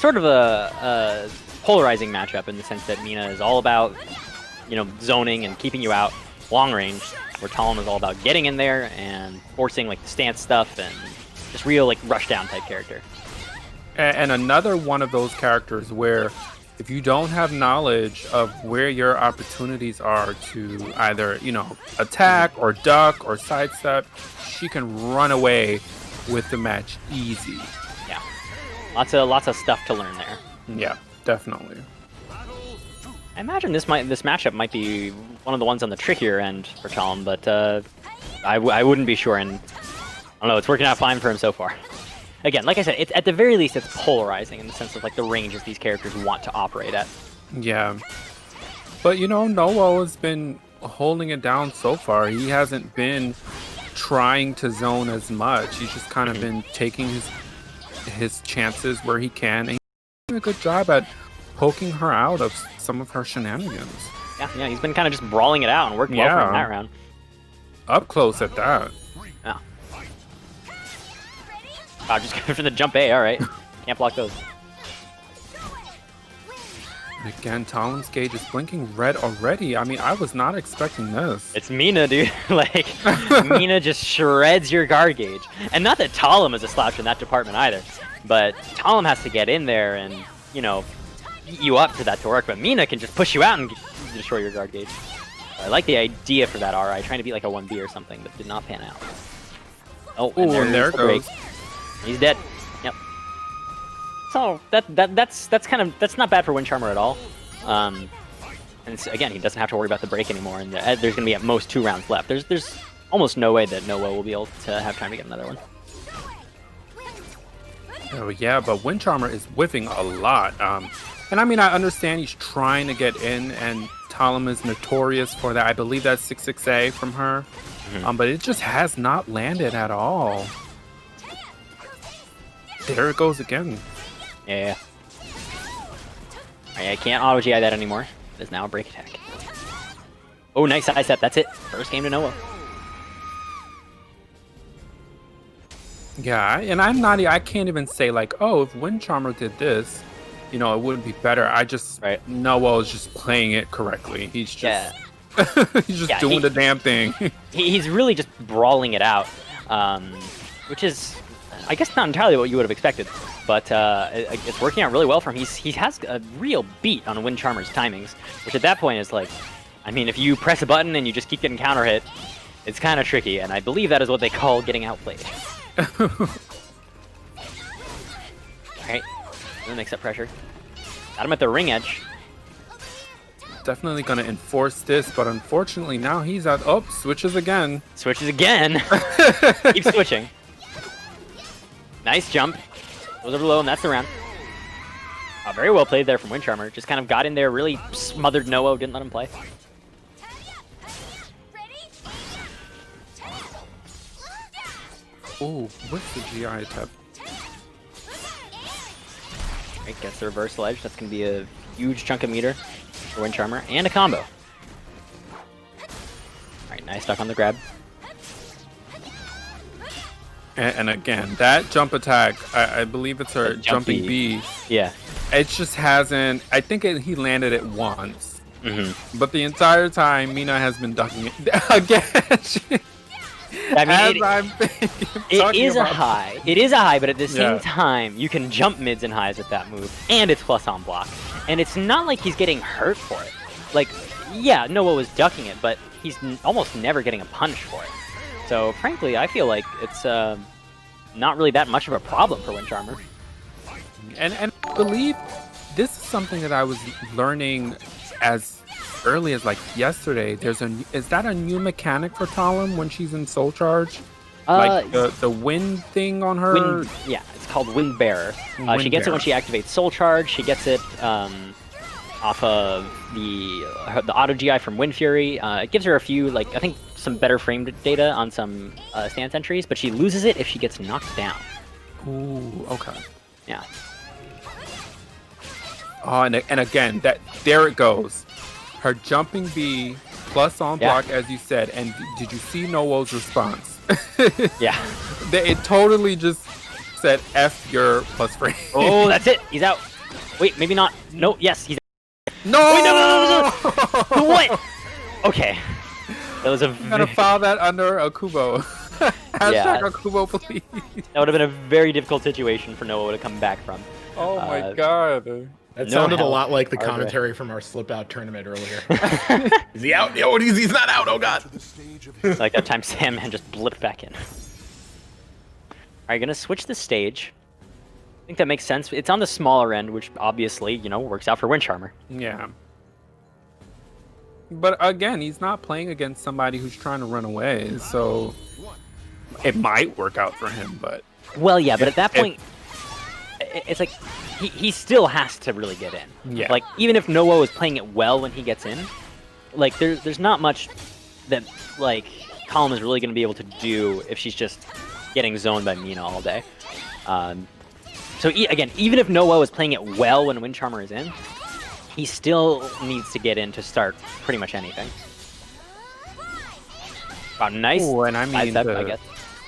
sort of a polarizing matchup in the sense that Mina is all about, you know, zoning and keeping you out long range, where Talim is all about getting in there and forcing like the stance stuff and just real like rush down type character. And another one of those characters where if you don't have knowledge of where your opportunities are to either, you know, attack or duck or sidestep, she can run away with the match easy. Yeah, lots of stuff to learn there. Yeah, definitely. I imagine this matchup might be one of the ones on the trickier end for Talim, but I wouldn't be sure. And I don't know, it's working out fine for him so far. Again, like I said, at the very least, it's polarizing in the sense of like the ranges these characters want to operate at. Yeah, but you know, Noah has been holding it down so far. He hasn't been trying to zone as much. He's just kind of been taking his chances where he can, and he's doing a good job at poking her out of some of her shenanigans. Yeah, he's been kind of just brawling it out and working well for him that round. Up close at that. Yeah. Wow, just going for the jump A, alright. Can't block those. And again, Talim's gauge is blinking red already. I mean, I was not expecting this. It's Mina, dude. Like, Mina just shreds your guard gauge. And not that Talim is a slouch in that department either, but Talim has to get in there and, you know, beat you up for that to work, but Mina can just push you out and destroy your guard gauge. I like the idea for that RI, trying to be like a 1B or something, but did not pan out. Oh, and there it goes. He's dead. Yep. So that's not bad for Wind Charmer at all. And again, he doesn't have to worry about the break anymore, and there's going to be at most 2 rounds left. There's almost no way that Noah will be able to have time to get another one. Oh yeah, but Wind Charmer is whiffing a lot. And I mean, I understand he's trying to get in, and Talim is notorious for that. I believe that's 6-6A from her. But it just has not landed at all. There it goes again. Yeah. I can't auto GI that anymore. It is now a break attack. Oh, nice side step. That's it. First game to Noah. Yeah, and I can't even say like, oh, if Wind Charmer did this, you know, it wouldn't be better. I just, Noah is just playing it correctly. He's just, he's just doing the damn thing. He's really just brawling it out, which is, I guess, not entirely what you would have expected, but it's working out really well for him. He has a real beat on Wind Charmer's timings, which at that point is like, I mean, if you press a button and you just keep getting counter hit, it's kind of tricky, and I believe that is what they call getting outplayed. Alright, mix up pressure. Got him at the ring edge. Definitely going to enforce this, but unfortunately now he's out. Oh, switches again. Switches again. Keep switching. Nice jump. Goes over low, and that's the round. Very well played there from Wind Charmer. Just kind of got in there, really smothered Noah, didn't let him play. Ooh, what's the GI attempt? Right, gets the reversal edge. That's going to be a huge chunk of meter for Wind Charmer, and a combo. Alright, nice stuck on the grab. And again, that jump attack, I believe it's her jumping B. Yeah. It just hasn't, I think he landed it once. But the entire time, Mina has been ducking it again. I mean, it is a high. It is a high, but at the same time, you can jump mids and highs with that move, and it's plus on block. And it's not like he's getting hurt for it. Like, yeah, Noah was ducking it, but he's almost never getting a punish for it. So, frankly, I feel like it's not really that much of a problem for Wind Charmer. And I believe this is something that I was learning as early as like yesterday. Is that a new mechanic for Talim when she's in Soul Charge? Like the wind thing on her? Yeah, it's called Wind Bearer. She gets it when she activates Soul Charge. She gets it off of the auto GI from Wind Fury. It gives her a few, like, I think some better frame data on some stance entries, but she loses it if she gets knocked down. Ooh, okay. Yeah. Oh, and again, there it goes. Her jumping B plus on block, as you said. And did you see Noah's response? Yeah. It totally just said, F your plus frame. Oh, that's it. He's out. Wait, maybe not. No, yes, he's. No! Wait, no. What? Okay. That was a. I'm gonna file that under Akubo. Hashtag Yeah. Akubo, please. That would have been a very difficult situation for Noah to come back from. Oh my god. That No sounded a help. lot like the Hard commentary from our slip out tournament earlier. Is he out? Yo, he's not out. Oh god. Like that time Sandman just blipped back in. Alright, gonna switch the stage. I think that makes sense. It's on the smaller end, which obviously, you know, works out for Windcharmer. Yeah. But again, he's not playing against somebody who's trying to run away, so it might work out for him, but... Well, yeah, but at that point, it's like, he still has to really get in. Yeah. Like, even if Noah is playing it well when he gets in, like, there's not much that, like, Column is really going to be able to do if she's just getting zoned by Mina all day. So, again, even if Noah is playing it well when Windcharmer is in, he still needs to get in to start pretty much anything. Wow, nice. Ooh, and I mean, step, I guess.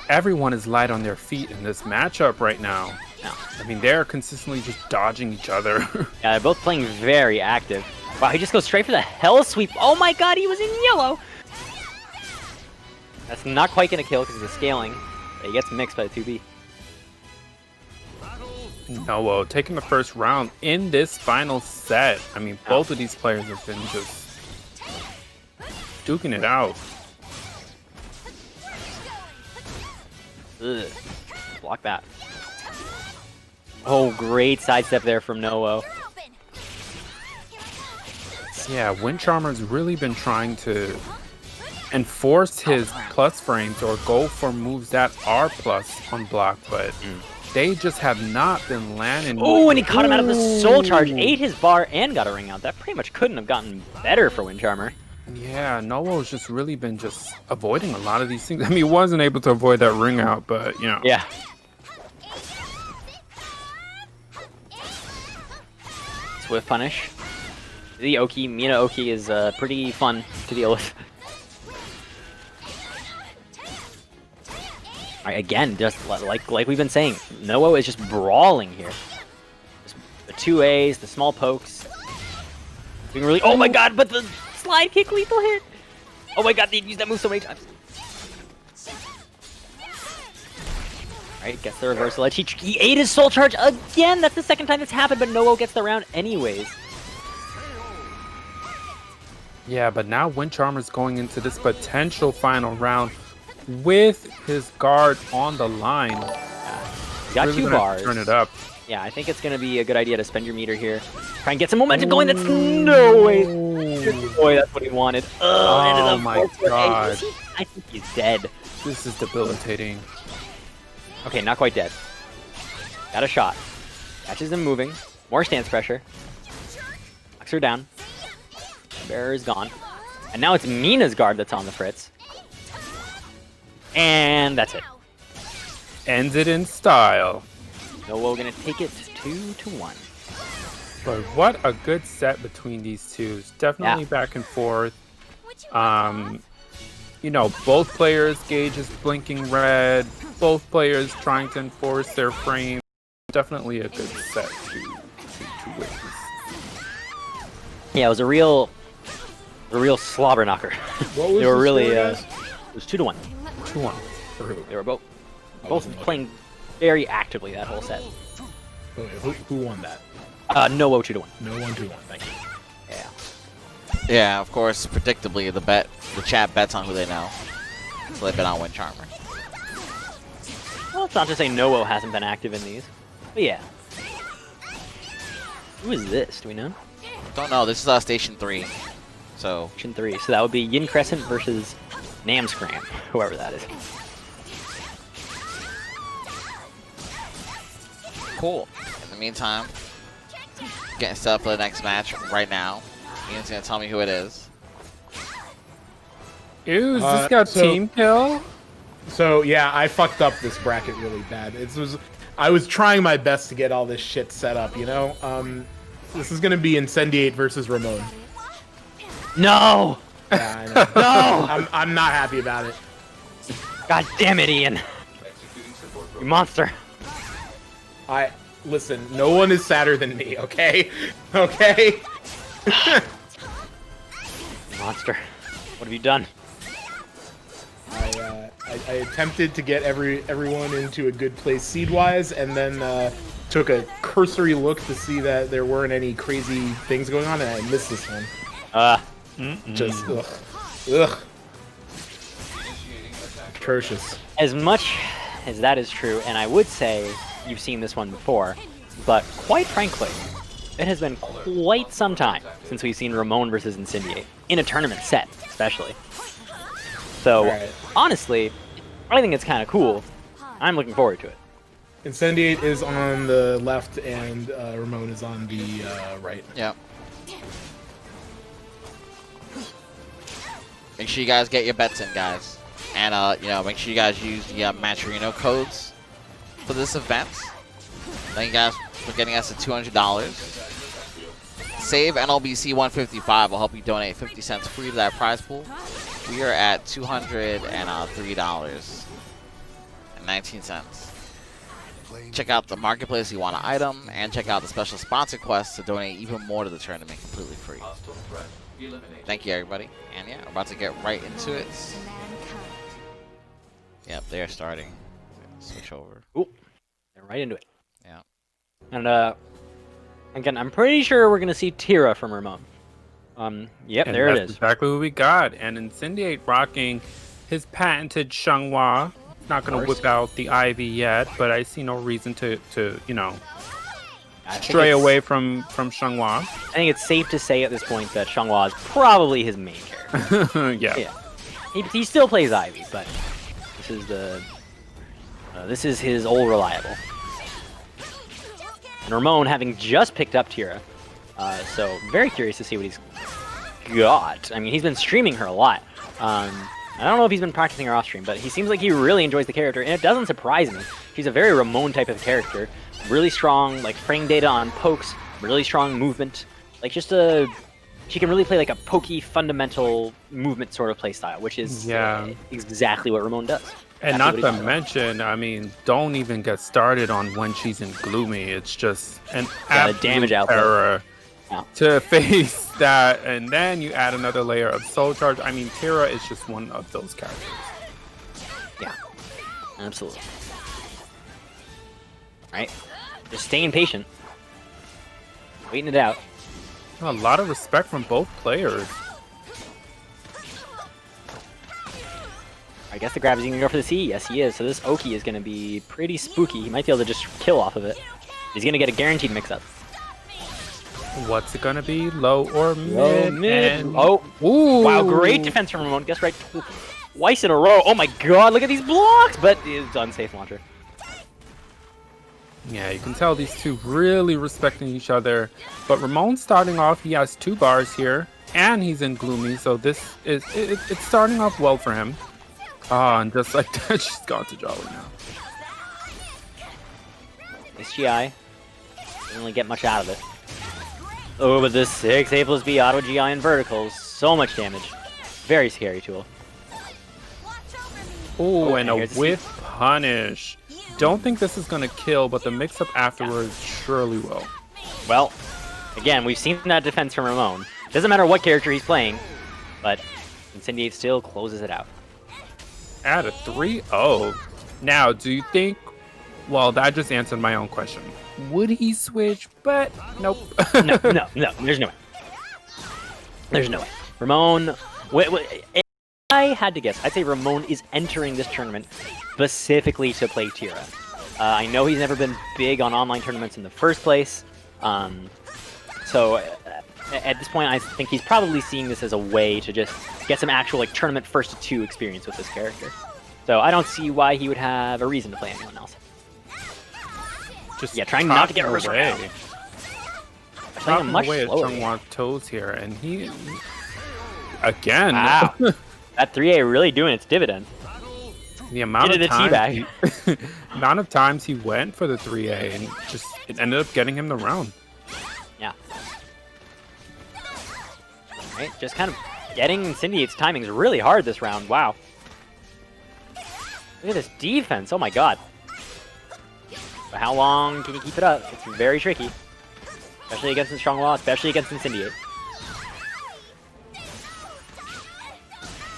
Everyone is light on their feet in this matchup right now. No. I mean, they're consistently just dodging each other. Yeah, they're both playing very active. Wow, he just goes straight for the hell sweep. Oh my god, he was in yellow! That's not quite gonna kill because he's scaling. But he gets mixed by the 2B. Noah taking the first round in this final set. I mean, both of these players have been just duking it out. Ugh. Block that. Oh, great sidestep there from Noah. Yeah, Windcharmer's really been trying to enforce his plus frames or go for moves that are plus on block, but they just have not been landing. Oh, and he caught him out of the soul charge, ate his bar, and got a ring out. That pretty much couldn't have gotten better for Windcharmer. Yeah, Noah's just really been just avoiding a lot of these things. I mean, he wasn't able to avoid that ring out, but, you know. Yeah. Swift punish. The Oki, Mina Oki is pretty fun to deal with. Alright, again, just like we've been saying, Noah is just brawling here. Just the 2As, the small pokes. Being really, oh my god, but the slide kick lethal hit! Oh my god, they've used that move so many times. Alright, gets the reversal edge. He ate his soul charge again! That's the second time it's happened, but Noah gets the round anyways. Yeah, but now Windcharmer's going into this potential final round with his guard on the line. You got really 2 bars. Turn it up. Yeah, I think it's going to be a good idea to spend your meter here. Try and get some momentum going. That's no way. Boy, that's what he wanted. Oh my god. I think he's dead. This is debilitating. Okay, not quite dead. Got a shot. Catches him moving. More stance pressure. Knocks her down. Bearer is gone. And now it's Mina's guard that's on the fritz. And that's it. Ends it in style. Noah gonna take it 2-1. But what a good set between these two. It's definitely back and forth. You know, both players' gauges blinking red. Both players trying to enforce their frame. Definitely a good set to witness. Yeah, it was a real slobber knocker. What was they were the really score, guys? it was 2-1. 2-1. For who? They were both playing very actively that whole set. Wait, who won that? Noah 2-1. No 1-2-1. Thank you. Yeah. Yeah, of course, predictably, the chat bets on who they know. So they bet on Windcharmer. Well, it's not to say Noah hasn't been active in these. But yeah. Who is this? Do we know? Don't know. This is Station 3. So Station 3. So that would be Yincrescent versus Namscram, whoever that is. cool. In the meantime, getting set up for the next match right now. Ian's gonna tell me who it is. Ew, is this got team kill? So yeah, I fucked up this bracket really bad. I was trying my best to get all this shit set up, you know? This is gonna be Incendiate versus Ramon. No! Yeah, I know. No! I'm not happy about it. God damn it, Ian. You monster. Listen, no one is sadder than me, okay? Okay? Monster. What have you done? I attempted to get everyone into a good place seed-wise, and then took a cursory look to see that there weren't any crazy things going on, and I missed this one. Just, ugh. Ugh. Atrocious. As much as that is true, and I would say you've seen this one before, but quite frankly, it has been quite some time since we've seen Ramon versus Incendiate, in a tournament set, especially. So, honestly, I think it's kind of cool. I'm looking forward to it. Incendiate is on the left, and Ramon is on the right. Yep. Make sure you guys get your bets in, guys. And, you know, make sure you guys use the Maturino codes for this event. Thank you guys for getting us to $200. Save NLBC 155 will help you donate 50 cents free to that prize pool. We are at $203.19. Check out the marketplace if you want an item, and check out the special sponsor quest to donate even more to the tournament completely free. Thank you, everybody. And yeah, we're about to get right into it. Yep, they are starting. Switch over. Ooh, they're right into it. Yeah. And again, I'm pretty sure we're gonna see Tira from Ramon. Yep, And there it that's is. exactly what we got. And Incendiate rocking his patented Xianghua. Not going to whip out the Ivy yet, but I see no reason to you know, stray away from Xianghua. I think it's safe to say at this point that Xianghua is probably his main character. Yeah. He still plays Ivy, but this is this is his old reliable. And Ramon having just picked up Tira, so very curious to see what he's got. I mean, he's been streaming her a lot. I don't know if he's been practicing her off stream, but he seems like he really enjoys the character, and it doesn't surprise me. She's a very Ramon type of character. Really strong, like, frame data on pokes, really strong movement. Like, just she can really play like a pokey, fundamental movement sort of play style, which is exactly what Ramon does. And not to mention, I mean, don't even get started on when she's in Gloomy. It's just an absolute damage output. terror to face that, and then you add another layer of Soul Charge. I mean, Tira is just one of those characters. Yeah, absolutely. Right, just staying patient, waiting it out. A lot of respect from both players. I guess the grab is going to go for the C. Yes, he is. So this Oki is going to be pretty spooky. He might be able to just kill off of it. He's going to get a guaranteed mix-up. What's it going to be? Low or mid? Low, mid. And... Oh, ooh. Wow, great defense from Ramon. Guess right twice in a row. Oh my god, look at these blocks! But it's unsafe launcher. Yeah, you can tell these two really respecting each other. But Ramon starting off, he has 2 bars here, and he's in Gloomy, so this is it's starting off well for him. And just like that, she's gone to Jolly now. This GI didn't really get much out of it. Oh, but this 6A plus B auto GI in verticals, so much damage. Very scary tool. Oh, and a whiff punish. Don't think this is gonna kill, but the mix-up afterwards surely will. Well, again, we've seen that defense from Ramon. Doesn't matter what character he's playing, but Incendiate still closes it out. At a 3-0. Now, do you think... Well, that just answered my own question. Would he switch? But nope. No, there's no way. There's no way. Ramon... If I had to guess, I'd say Ramon is entering this tournament specifically to play Tira. I know he's never been big on online tournaments in the first place. So at this point, I think he's probably seeing this as a way to just get some actual like tournament first to 2 experience with this character. So I don't see why he would have a reason to play anyone else. Just trying not to get Ridz away. Chopping away at Xianghua toes here, and he again. Wow, that 3A really doing its dividend. The amount of times he went for the 3A, and just it ended up getting him the round. Yeah. Right, just kind of getting Incendiate's timing is really hard this round. Wow. Look at this defense. Oh my god. But how long can you keep it up? It's very tricky. Especially against the Xianghua, especially against Incendiate.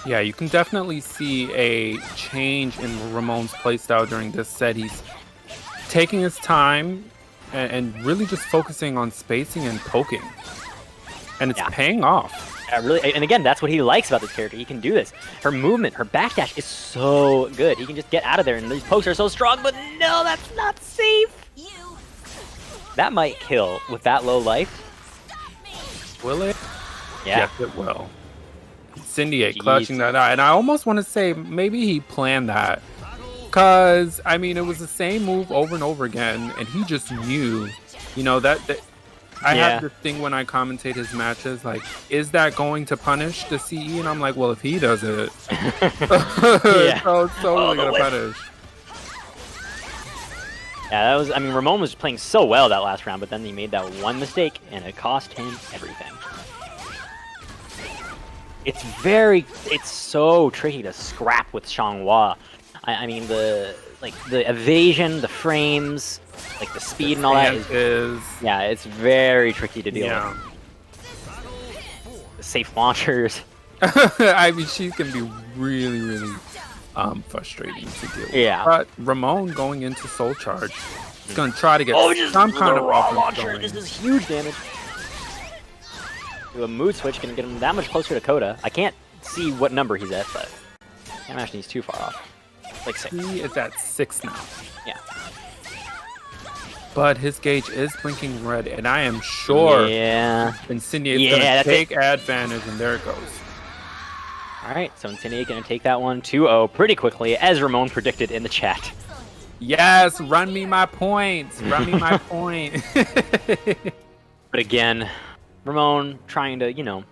Yeah, you can definitely see a change in Ramon's playstyle during this set. He's taking his time and really just focusing on spacing and poking. And it's paying off. Really, and again, that's what he likes about this character. He can do this. Her movement, her backdash is so good. He can just get out of there, and these pokes are so strong, but no, that's not safe. That might kill with that low life. Will it? Yeah. Yes, it will. Incendiate clutching that out. And I almost want to say maybe he planned that. Because, I mean, it was the same move over and over again, and he just knew, you know, that I have this thing when I commentate his matches, like, is that going to punish the CE? And I'm like, well, if he does it, so it's totally going to punish. Yeah, that was, I mean, Ramon was playing so well that last round, but then he made that one mistake, and it cost him everything. It's so tricky to scrap with Xianghua. I mean, the evasion, the frames, like the speed and all that is yeah, it's very tricky to deal with. The safe launchers. I mean, she's gonna be really, really frustrating to deal with. Yeah. But Ramon going into Soul Charge, he's gonna try to get some kind of offense going. This is huge damage. Do a mood switch can get him that much closer to Coda. I can't see what number he's at, but I can't imagine he's too far off. Like 6. He is at 6 now. Yeah. But his gauge is blinking red, and I am sure Incendiate's gonna take advantage, and there it goes. Alright, so Incendiate gonna take that one 2-0 pretty quickly, as Ramon predicted in the chat. Yes, run me my points. Run me my point. But again, Ramon trying to, you know,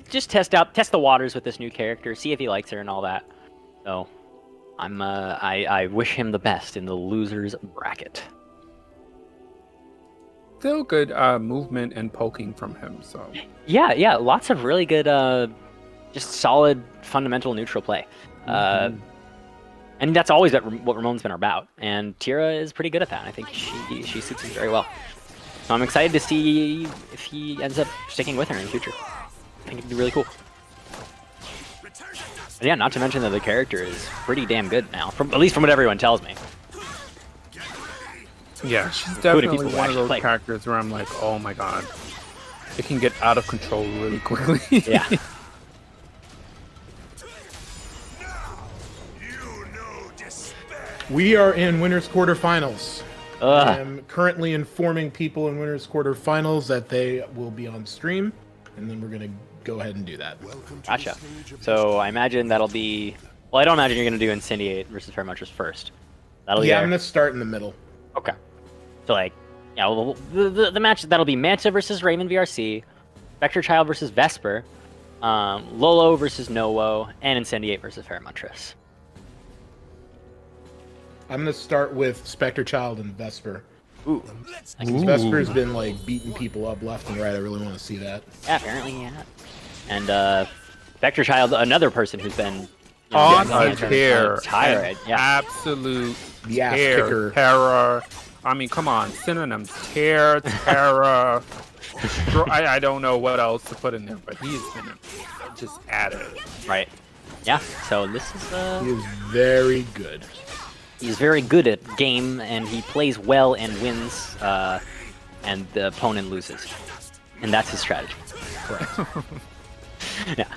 just test the waters with this new character, see if he likes her and all that. So, I wish him the best in the losers bracket. Still good movement and poking from him. So yeah, lots of really good, just solid fundamental neutral play. And that's always what Ramon's been about. And Tira is pretty good at that. I think she suits him very well. So I'm excited to see if he ends up sticking with her in the future. I think it'd be really cool. But yeah, not to mention that the character is pretty damn good now, at least from what everyone tells me. Yeah, she's definitely one of those characters where I'm like, oh my god, it can get out of control really quickly. Yeah. We are in winners quarterfinals. I am currently informing people in winners quarterfinals that they will be on stream, and then we're gonna go ahead and do that. Gotcha. So I imagine that'll be. Well, I don't imagine you're gonna do Incendiate versus Feremuntrus first. That'll be I'm gonna start in the middle. Okay. So like, yeah, well, the match that'll be Manta versus Raymond VRC, SpectreChild versus Vesper, Lolo versus Nowo, and Incendiate versus Feremuntrus. I'm gonna start with SpectreChild and Vesper. Ooh. Vesper's been like beating people up left and right. I really want to see that. Yeah, apparently, yeah. And SpectreChild, another person who's been on a tear, ass absolute kicker. Terror. I mean, come on, synonyms: tear, terror. I don't know what else to put in there, but he's been just at it. Right. Yeah. So this is. He is very good. He's very good at game, and he plays well and wins, and the opponent loses. And that's his strategy. Correct. Yeah.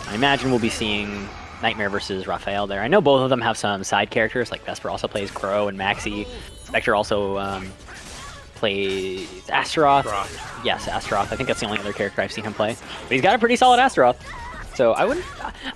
I imagine we'll be seeing Nightmare versus Raphael there. I know both of them have some side characters, like Vesper also plays Crow and Maxi. Spectre also plays Astaroth. Yes, Astaroth. I think that's the only other character I've seen him play. But he's got a pretty solid Astaroth. So I wouldn't.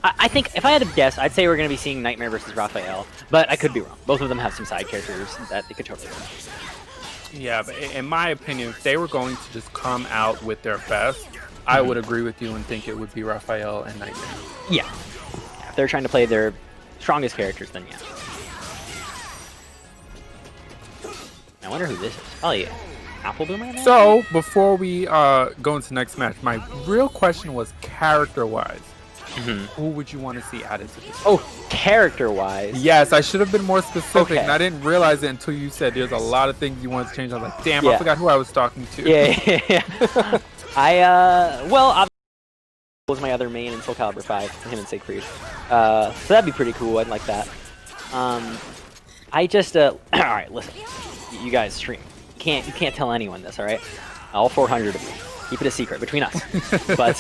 I think if I had to guess, I'd say we're going to be seeing Nightmare versus Raphael, but I could be wrong. Both of them have some side characters that they could totally win. Yeah, but in my opinion, if they were going to just come out with their best, I would agree with you and think it would be Raphael and Nightmare. Yeah. If they're trying to play their strongest characters, then yeah. I wonder who this is. Probably Apple Boomer. So before we go into next match, my real question was character-wise. who would you want to see added to this? Oh, character-wise. Yes, I should have been more specific, Okay. and I didn't realize it until you said there's a lot of things you wanted to change. I was like, damn, Yeah. I forgot who I was talking to. Yeah. Well, obviously was my other main in Soul Calibur 5, him and Siegfried. So that'd be pretty cool. I'd like that. I just all right, listen, you guys stream. You can't tell anyone this, all right? All 400 of you. Keep it a secret between us. But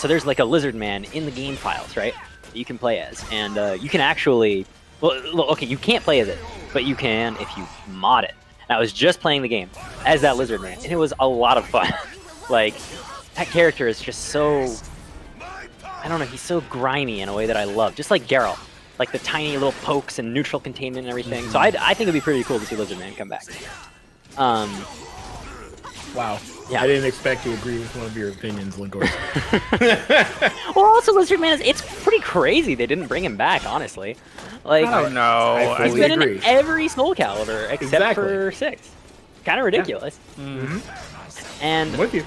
there's like a lizard man in the game files, right? That you can play as, and you can actually, well, okay, you can't play as it, but you can if you mod it. And I was just playing the game as that lizard man, and it was a lot of fun. Like, that character is just so, I don't know, he's so grimy in a way that I love, just like Geralt. Like the tiny little pokes and neutral containment and everything. So I think it'd be pretty cool to see Lizard Man come back. Wow. Yeah. I didn't expect to agree with one of your opinions, Linkor. Well, also Lizard Man it's pretty crazy they didn't bring him back, honestly. Like, I don't know. I he's fully been agree. in every Soul Calibur except for 6. Kind of ridiculous. Mm-hmm. And I'm with you.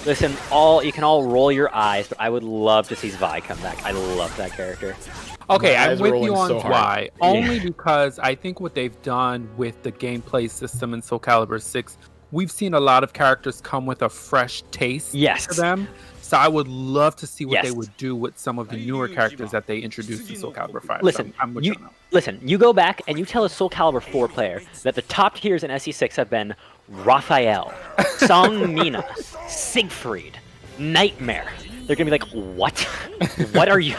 listen, you can all roll your eyes, but I would love to see Zvi come back. I love that character. Okay, My I'm eyes are with rolling you on so hard. why. Only because I think what they've done with the gameplay system in Soul Calibur 6, we've seen a lot of characters come with a fresh taste Yes. to them. So I would love to see what Yes. they would do with some of the newer characters that they introduced in Soul Calibur 5. Listen, so I'm with you on that. listen, you go back and you tell a Soul Calibur 4 player that the top tiers in SE6 have been Raphael, Seong Mina, Siegfried, Nightmare. They're gonna be like, what? What are you?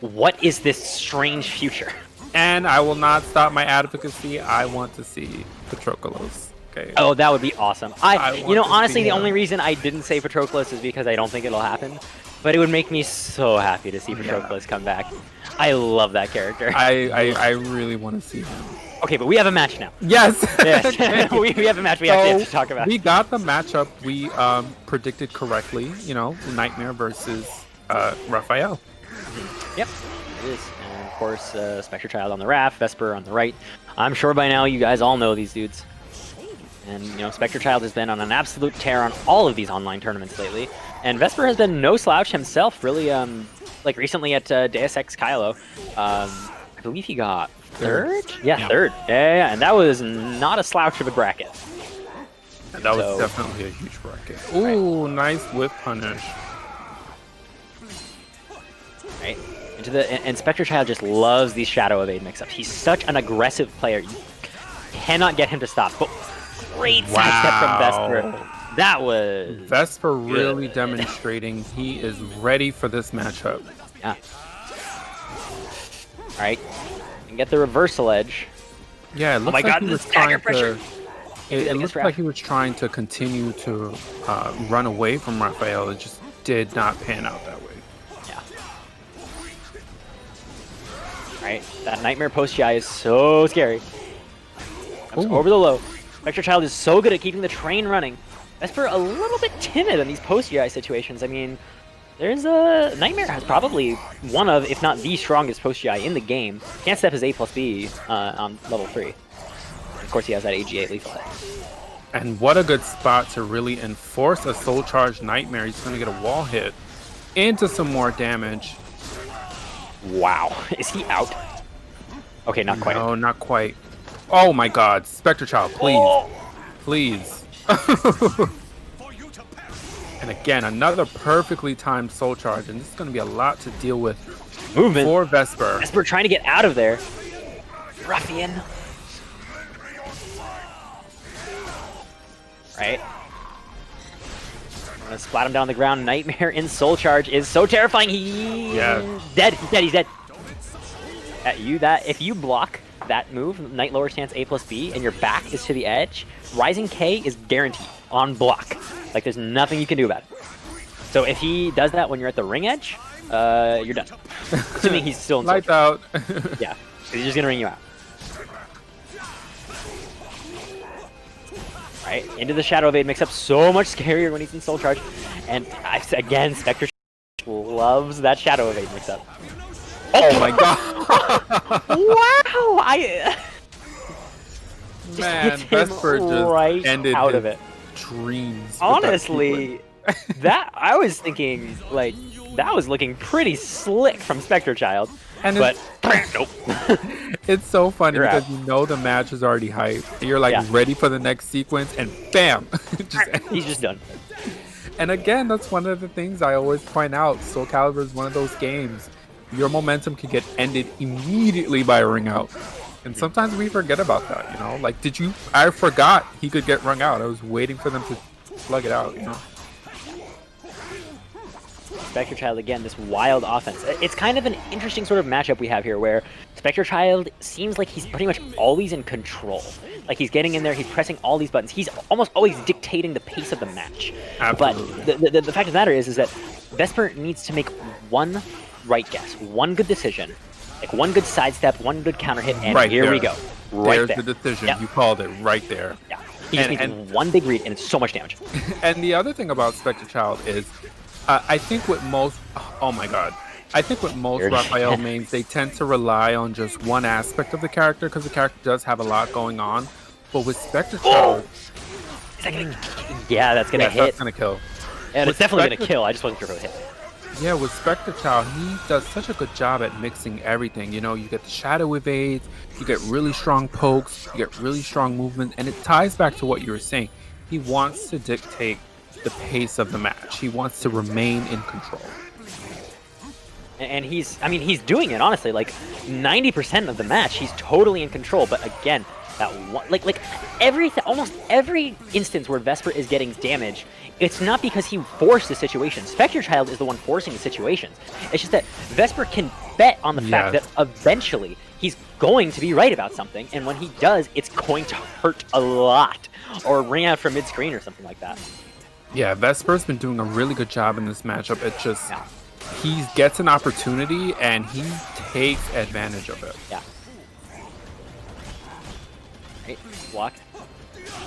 What is this strange future? And I will not stop my advocacy. I want to see Patroclus. Okay. Oh, that would be awesome. I You want know, to honestly, see the him. only reason I didn't say Patroclus is because I don't think it'll happen. But it would make me so happy to see Patroclus come back. I love that character. I really want to see him. Okay, but we have a match now. Yes. Yes, we have a match we actually have to talk about. We got the matchup we predicted correctly. You know, Nightmare versus Raphael. Yep, it is. And of course, SpectreChild on the Raph, Vesper on the right. I'm sure by now you guys all know these dudes. And, you know, SpectreChild has been on an absolute tear on all of these online tournaments lately. And Vesper has been no slouch himself, really, like recently at Deus Ex Kylo. I believe he got third? Yeah, third. Yeah, and that was not a slouch of a bracket. And that was definitely a huge bracket. Ooh, nice whip punish. Right? And SpectreChild just loves these Shadow Evade mix-ups. He's such an aggressive player. You cannot get him to stop. But great sidestep from Vesper. That was Vesper really demonstrating he is ready for this matchup. Yeah. Alright. And get the reversal edge. Yeah, it looks my like God, he the was stagger trying pressure. to. It looks like he was trying to continue to run away from Raphael. It just did not pan out that way. Yeah. Alright. That Nightmare post-GI is so scary. Comes over the low. SpectreChild is so good at keeping the train running. Vesper a little bit timid in these post-GI situations. I mean, there's a Nightmare has probably one of, if not the strongest post-GI in the game. Can't step his A+B on level 3. Of course, he has that AG8 lethal hit. And what a good spot to really enforce a Soul Charge Nightmare. He's going to get a wall hit into some more damage. Wow. Is he out? Okay, not quite. No, not quite. Oh my God, SpectreChild, please. Oh! Please. And again, another perfectly timed Soul Charge, and this is going to be a lot to deal with Movement. for Vesper. Vesper trying to get out of there. Ruffian. Right. I'm gonna splat him down on the ground. Nightmare in Soul Charge is so terrifying. He's dead. He's dead. He's dead. If you block that move, Night Lower Stance A+B, and your back is to the edge, Rising K is guaranteed on block. Like, there's nothing you can do about it. So if he does that when you're at the ring edge, you're done. Assuming he's still in Soul Lights Charge. out. Yeah, he's just gonna ring you out. Right, into the Shadow Evade makes up so much scarier when he's in Soul Charge. And again, SpectreChild loves that Shadow Evade mix up. Oh my God. Wow! Man, hits him Vesper just right ended out his of it. dreams. with that Honestly, That I was thinking, like, that was looking pretty slick from SpectreChild. And but nope. It's so funny You're because out. you know the match is already hyped. You're like ready for the next sequence, and bam, He's just done. And again, that's one of the things I always point out. Soul Calibur is one of those games. Your momentum can get ended immediately by a ring out. And sometimes we forget about that, you know? Like, I forgot he could get rung out. I was waiting for them to plug it out, you know? SpectreChild, again, this wild offense. It's kind of an interesting sort of matchup we have here where SpectreChild seems like he's pretty much always in control. Like, he's getting in there, he's pressing all these buttons. He's almost always dictating the pace of the match. Absolutely. But the fact of the matter is that Vesper needs to make one right guess, one good decision, like one good sidestep, one good counter hit, and here we go. Right There's the decision. Yep. You called it right there. Yeah. He just needs one big read, and it's so much damage. And the other thing about SpectreChild is, I think with most, oh my god, I think with most Raphael mains, they tend to rely on just one aspect of the character because the character does have a lot going on. But with SpectreChild, is that gonna, yeah, that's gonna hit. That's gonna kill. And it's definitely gonna kill. I just wasn't sure if it would hit. Yeah, with SpectreChild, he does such a good job at mixing everything. You know, you get the shadow evades, you get really strong pokes, you get really strong movement, and it ties back to what you were saying. He wants to dictate the pace of the match. He wants to remain in control. And he's doing it, honestly. Like, 90% of the match, he's totally in control. But again, that one, almost every instance where Vesper is getting damage, it's not because he forced the situation. SpectreChild is the one forcing the situations. It's just that Vesper can bet on the fact that eventually he's going to be right about something, and when he does, it's going to hurt a lot, or ring out from mid-screen or something like that. Yeah, Vesper's been doing a really good job in this matchup. It's just, he gets an opportunity and he takes advantage of it. Yeah. Right, blocked.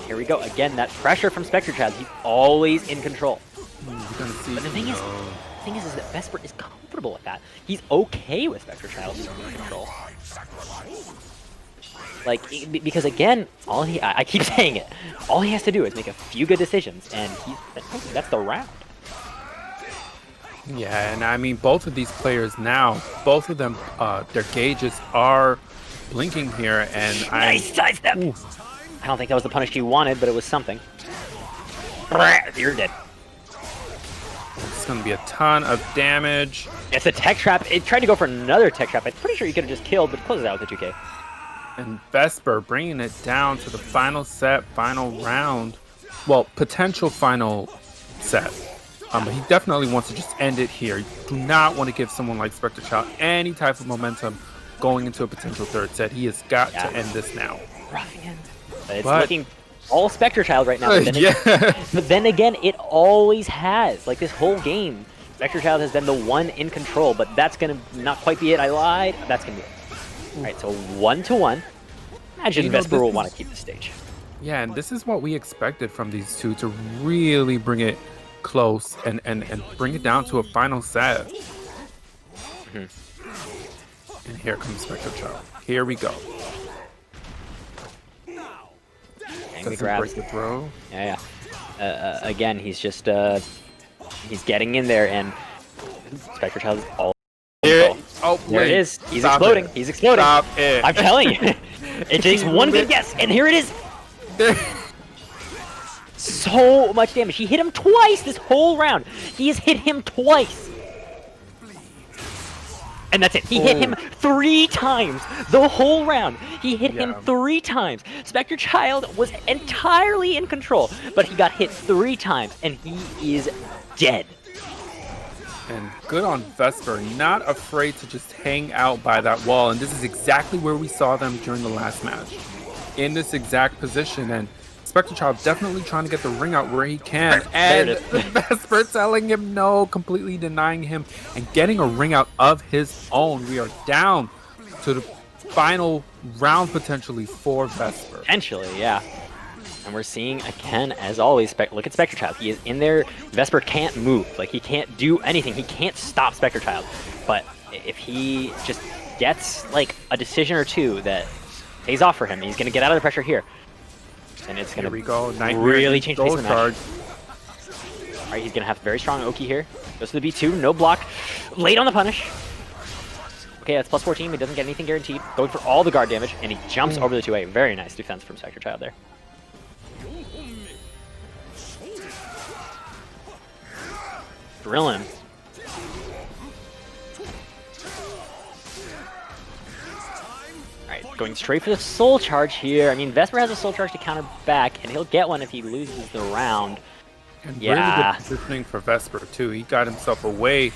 Here we go. Again, that pressure from SpectreChild. He's always in control. But the thing is that Vesper is comfortable with that. He's okay with SpectreChild being in control. Like, because again, I keep saying it, all he has to do is make a few good decisions, and that's the round. Yeah, and I mean, both of these players now, both of them, their gauges are blinking here, and nice sidestep! I don't think that was the punish you wanted, but it was something. You're dead. It's going to be a ton of damage. It's a tech trap. It tried to go for another tech trap. I'm pretty sure you could have just killed, but closes out with the 2K. And Vesper bringing it down to the final set, final round. Well, potential final set. But he definitely wants to just end it here. You do not want to give someone like SpectreChild any type of momentum going into a potential third set. He has got to end this now. It's looking all SpectreChild right now. But then again, it always has. Like, this whole game, SpectreChild has been the one in control, but that's going to not quite be it. I lied. That's going to be it. Alright, so 1-1. Imagine Vesper will want to keep the stage. Yeah, and this is what we expected from these two, to really bring it close and bring it down to a final set. And here comes SpectreChild. Here we go. Doesn't break the throw. Yeah. Again, he's just he's getting in there, and SpectreChild is all. There it is. He's exploding. He's exploding. Stop it. I'm telling you. It takes one good guess, and here it is. So much damage. He hit him twice this whole round. He has hit him twice. And that's it. He hit him 3 times the whole round. He hit him 3 times. SpectreChild was entirely in control, but he got hit 3 times, and he is dead. And good on Vesper, not afraid to just hang out by that wall. And this is exactly where we saw them during the last match. In this exact position. And SpectreChild definitely trying to get the ring out where he can. And Vesper telling him no, completely denying him, and getting a ring out of his own. We are down to the final round potentially for Vesper. Potentially, yeah. And we're seeing, again, as always, look at SpectreChild. He is in there. Vesper can't move. Like, he can't do anything. He can't stop SpectreChild. But if he just gets, like, a decision or two that pays off for him, he's going to get out of the pressure here. And it's going to really change the pace of the match. All right, he's going to have very strong Oki here. Goes to the B2, no block. Late on the punish. Okay, that's plus 14. He doesn't get anything guaranteed. Going for all the guard damage, and he jumps over the 2A. Very nice defense from SpectreChild there. Drill him. Alright, going straight for the soul charge here. I mean, Vesper has a soul charge to counter back, and he'll get one if he loses the round. And really good positioning for Vesper, too. He got himself away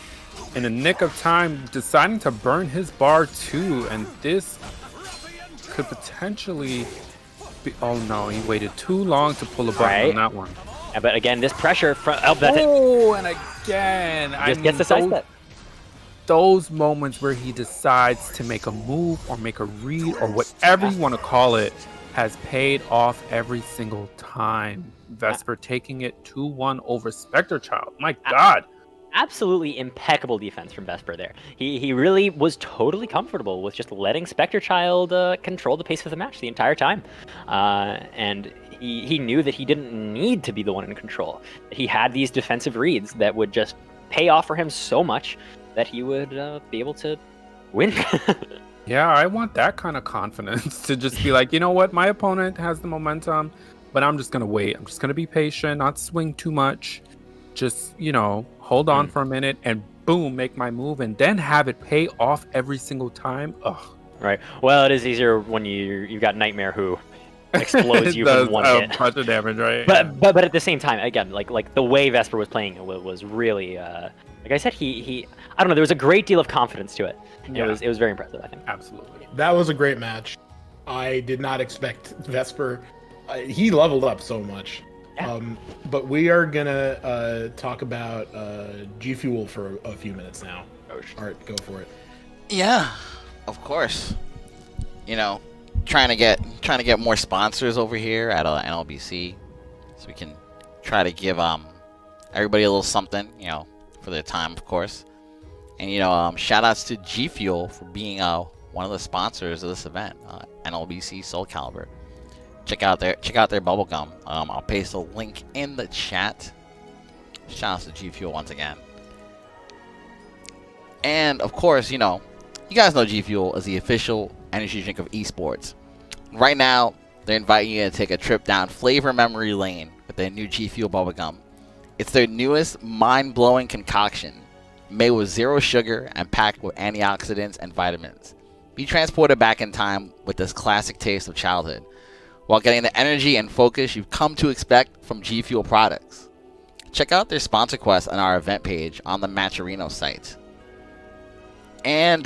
in the nick of time, deciding to burn his bar, too. And this could potentially be... Oh, no, he waited too long to pull a button on that one. Yeah, but again, this pressure from... Oh, that's it. And again, just gets the sidestep. Those moments where he decides to make a move or make a read or whatever you want to call it has paid off every single time. Vesper taking it 2-1 over SpectreChild. My God. Absolutely impeccable defense from Vesper there. He really was totally comfortable with just letting SpectreChild control the pace of the match the entire time. And he knew that he didn't need to be the one in control. He had these defensive reads that would just pay off for him so much that he would be able to win. Yeah, I want that kind of confidence to just be like, you know what, my opponent has the momentum, but I'm just going to wait. I'm just going to be patient, not swing too much. Just, you know, hold on for a minute and boom, make my move and then have it pay off every single time. Ugh. Right. Well, it is easier when you've got Nightmare who explodes you from one hit. Bunch of damage, right? But at the same time, again, like the way Vesper was playing was really, like I said, he I don't know, there was a great deal of confidence to it. Yeah. It was very impressive, I think. Absolutely. That was a great match. I did not expect Vesper. He leveled up so much. Yeah. But we are gonna talk about G Fuel for a few minutes now. Art, go for it. Yeah, of course. You know, trying to get more sponsors over here at NLBC, so we can try to give everybody a little something, you know, for their time, of course. And you know, shout outs to G Fuel for being one of the sponsors of this event, NLBC Soul Calibur. Check out their bubblegum. I'll paste a link in the chat. Shout out to G Fuel once again. And of course, you know, you guys know G Fuel is the official energy drink of esports. Right now, they're inviting you to take a trip down flavor memory lane with their new G Fuel bubblegum. It's their newest mind-blowing concoction, made with zero sugar and packed with antioxidants and vitamins. Be transported back in time with this classic taste of childhood, while getting the energy and focus you've come to expect from G Fuel products. Check out their sponsor quest on our event page on the Matcherino site. And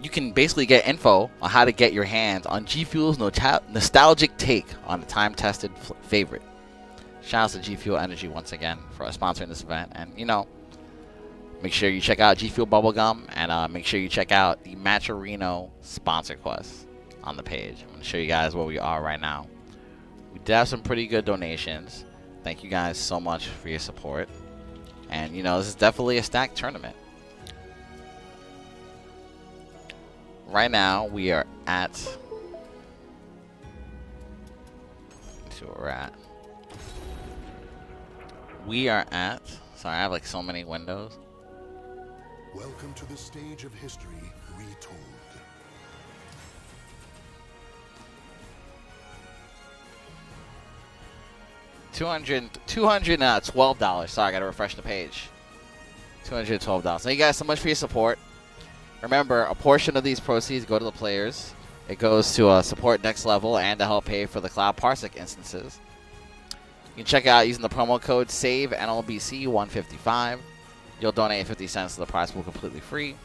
you can basically get info on how to get your hands on G Fuel's nostalgic take on a time-tested favorite. Shout out to G Fuel Energy once again for sponsoring this event. And, you know, make sure you check out G Fuel Bubblegum and make sure you check out the Matcherino sponsor quest on the page. I'm going to show you guys where we are right now. We did have some pretty good donations. Thank you guys so much for your support. And, you know, this is definitely a stacked tournament. Right now, we are at... Let's see where we're at. We are at... Sorry, I have like so many windows. Welcome to the stage of history retold. $212. Sorry, I gotta refresh the page. $212. Thank you guys so much for your support. Remember, a portion of these proceeds go to the players. It goes to support next level and to help pay for the Cloud Parsec instances. You can check it out using the promo code SAVENLBC155. You'll donate 50 cents to the prize pool completely free.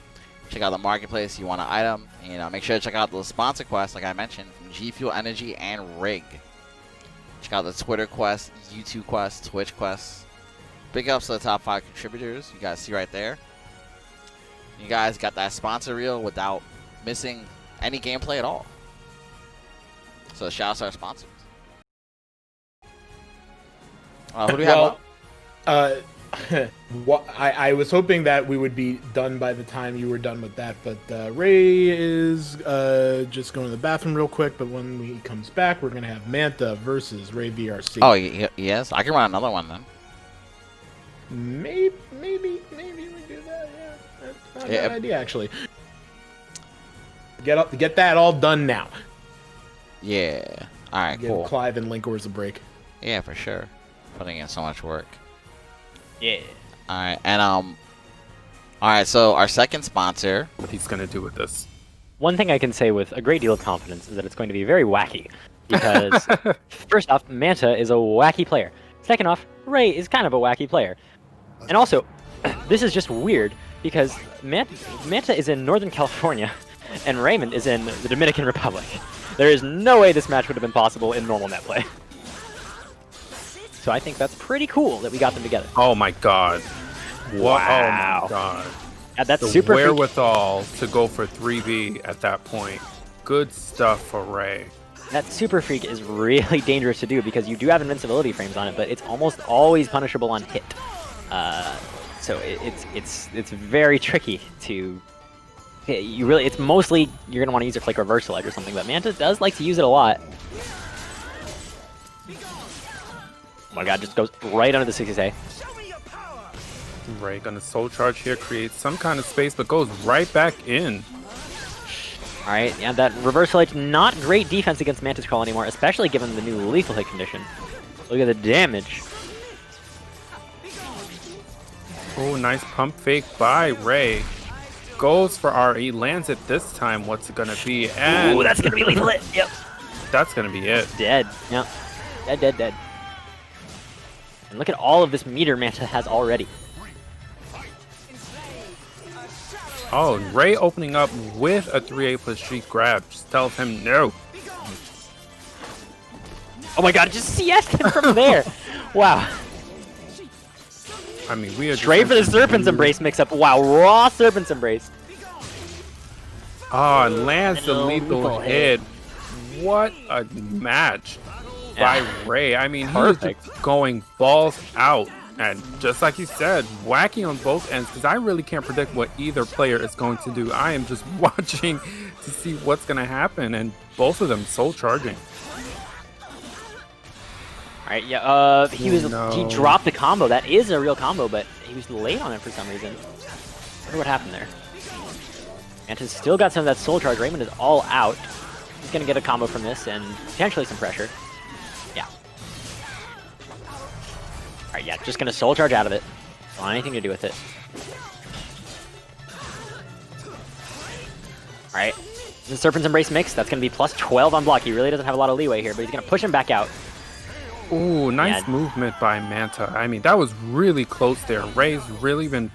Check out the marketplace. You want an item. And, you know, make sure to check out the sponsor quest, like I mentioned, from G Fuel Energy and Rig. Check out the Twitter quest, YouTube quest, Twitch quest. Big ups to the top 5 contributors. You guys see right there. You guys got that sponsor reel without missing any gameplay at all. So shout out to our sponsors. Who do we have up? I was hoping that we would be done by the time you were done with that, but Ray is just going to the bathroom real quick, but when he comes back, we're going to have Manta versus Ray VRC. Oh, yes? I can run another one then. maybe we do that. Yeah, that's not a bad idea actually. Get that all done now. Yeah. All right. Give Cool. Clive and Linkors a break. Yeah, for sure. Putting in so much work. Yeah. All right, and all right. So our second sponsor. What he's gonna do with this? One thing I can say with a great deal of confidence is that it's going to be very wacky. Because, first off, Manta is a wacky player. Second off, Ray is kind of a wacky player. And also, this is just weird, because Manta is in Northern California, and Raymond is in the Dominican Republic. There is no way this match would have been possible in normal net play. So I think that's pretty cool that we got them together. Oh my god. Wow. Oh my god. Yeah, that's The super freaky. wherewithal to go for 3B at that point. Good stuff for Ray. That Super Freak is really dangerous to do because you do have invincibility frames on it, but it's almost always punishable on hit. So it's very tricky to. It's mostly you're gonna want to use it for like Reversal Edge or something, but Manta does like to use it a lot. Oh my god, just goes right under the 60A. Ray gonna soul charge here, create some kind of space, but goes right back in. Alright, yeah, that Reversal Edge, not great defense against Mantis Crawl anymore, especially given the new lethal hit condition. Look at the damage. Oh, nice pump fake by Ray. Goes for RE, lands it this time. What's it gonna be? And Ooh, that's gonna be lethal hit. Yep. That's gonna be it. Dead. Yep. Dead. And look at all of this meter Manta has already. Oh, Ray opening up with a 3A plus streak grab. Just tells him no. Oh my god, just CS'd him from there. Wow. I mean, we are Straight for the Serpent's Embrace mix-up. Wow, raw Serpent's Embrace. Oh, and lands the lethal lethal hit. What a match by Ray. I mean, he was just going balls out. And just like you said, wacky on both ends, because I really can't predict what either player is going to do. I am just watching to see what's going to happen, and both of them soul charging. Alright, yeah, he dropped the combo. That is a real combo, but he was late on it for some reason. I wonder what happened there. Manta's still got some of that soul charge. Raymond is all out. He's gonna get a combo from this and potentially some pressure. Yeah. Alright, yeah, just gonna soul charge out of it. Don't want anything to do with it. Alright. The Serpent's Embrace mix, that's gonna be plus 12 on block. He really doesn't have a lot of leeway here, but he's gonna push him back out. Ooh, nice movement by Manta. I mean, that was really close there. Ray's really been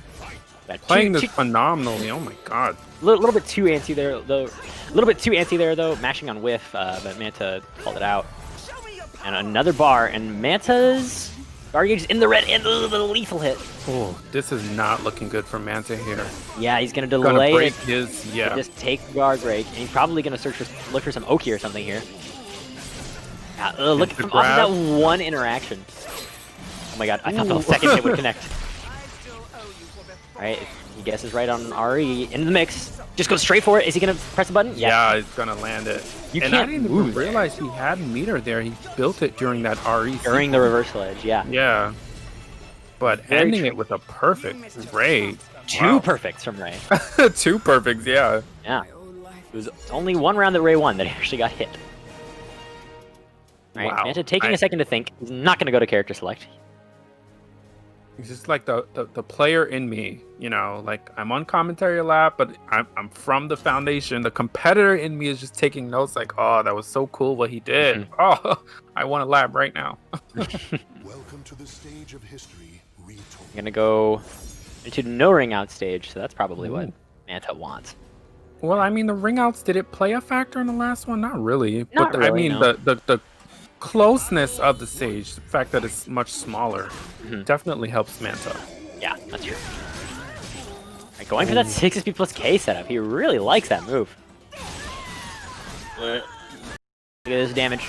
playing this phenomenally. Oh my god. A little bit too antsy there, though. Mashing on whiff, but Manta called it out. And another bar, and Manta's bar gauge is in the red, and the lethal hit. Oh, this is not looking good for Manta here. Yeah, he's gonna delay break it. his, yeah. Just take the guard break, and he's probably gonna look for some Oki or something here. Look from off of that one interaction. Oh my god, I thought the second hit would connect. Alright, he guesses right on RE into the mix. Just goes straight for it. Is he gonna press the button? Yeah, he's gonna land it. You and can't I didn't even realize he had meter there. He built it during that RE. During the reversal edge, yeah. Yeah. But Very ending it with a perfect Ray. Two perfects from Ray. Two perfects, yeah. Yeah. It was only one round that Ray won that he actually got hit. Alright, Wow. Manta taking a second to think. He's not gonna go to character select. It's just like the player in me, you know, like I'm on commentary a lot, but I'm from the foundation. The competitor in me is just taking notes like, oh, that was so cool what he did. Oh, I want a lab right now. Welcome to the stage of history retold. I'm gonna go into no ring out stage, so that's probably what Manta wants. Well, I mean, the ring outs, did it play a factor in the last one? Not really. Not but really, I mean, no. the closeness of the stage, the fact that it's much smaller, definitely helps Manta. Yeah, that's true. Right, going for that 6SP plus K setup. He really likes that move. Look at this damage.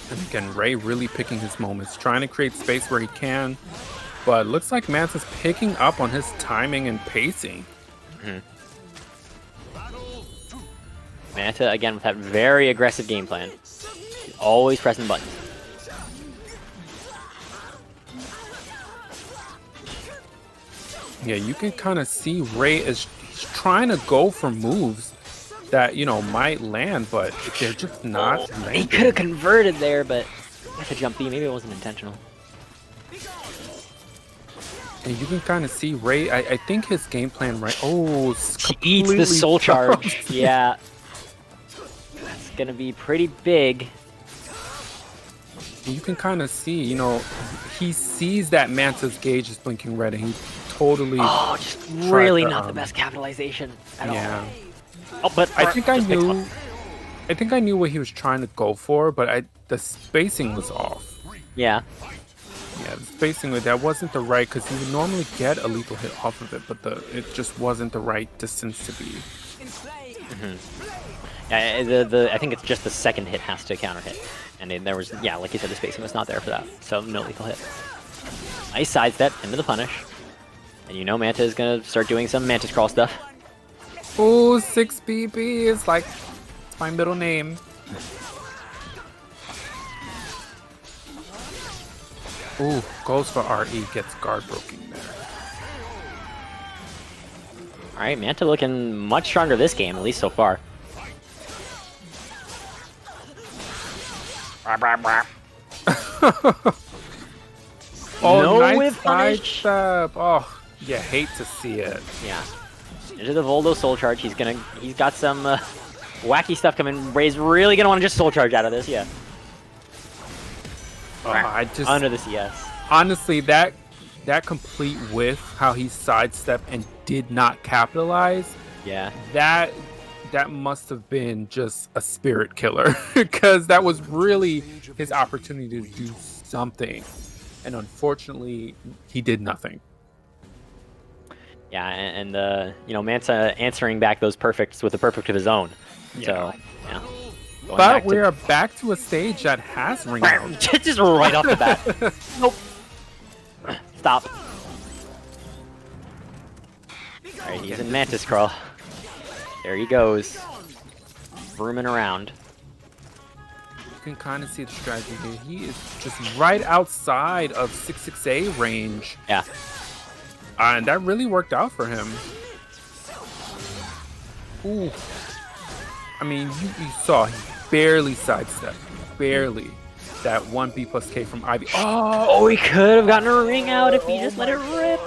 And again, Ray really picking his moments, trying to create space where he can, but looks like Manta's picking up on his timing and pacing. Manta, again, with that very aggressive game plan. Always pressing buttons. Yeah, you can kind of see Ray is trying to go for moves that, you know, might land, but they're just not landing. He could have converted there, but with a jump B, maybe it wasn't intentional. And you can kind of see Ray, I think his game plan, right? Oh, he eats the soul charge. Yeah. That's going to be pretty big. You can kind of see, you know, he sees that Manta's gauge is blinking red, and he totally. Oh, just really not the best capitalization at all. Oh, but I think I knew. I think I knew what he was trying to go for, but the spacing was off. Yeah. Yeah, the spacing that wasn't the right, because he would normally get a lethal hit off of it, but it just wasn't the right distance to be. Yeah, I think it's just the second hit has to counter hit. And then there was, yeah, like you said, the spacing was not there for that. So no lethal hit. Nice sidestep into the punish. And you know Manta is going to start doing some Mantis Crawl stuff. Oh, 6BB is like, it's my middle name. Ooh, goes for RE, gets guard broken there. Alright, Manta looking much stronger this game, at least so far. Oh, no nice whip punish. Oh, you hate to see it. Yeah. Into the Voldo soul charge. He's got some wacky stuff coming. Ray's really gonna want to just soul charge out of this. Yeah. I just under the CS. Honestly, that complete whiff, how he sidestepped and did not capitalize. Yeah. That must have been just a spirit killer, because that was really his opportunity to do something, and unfortunately, he did nothing. Yeah, and you know, Manta answering back those perfects with a perfect of his own. Yeah. So, yeah. But we are back to a stage that has ring out. Just right off the bat. Nope. Stop. Alright, he's in Mantis Crawl. There he goes. Rooming around. You can kind of see the strategy here. He is just right outside of 6-6A range. Yeah. And that really worked out for him. Ooh. I mean, you saw he barely sidestepped. Barely. That 1B+K from Ivy. Oh, he could have gotten a ring out if he just let it rip.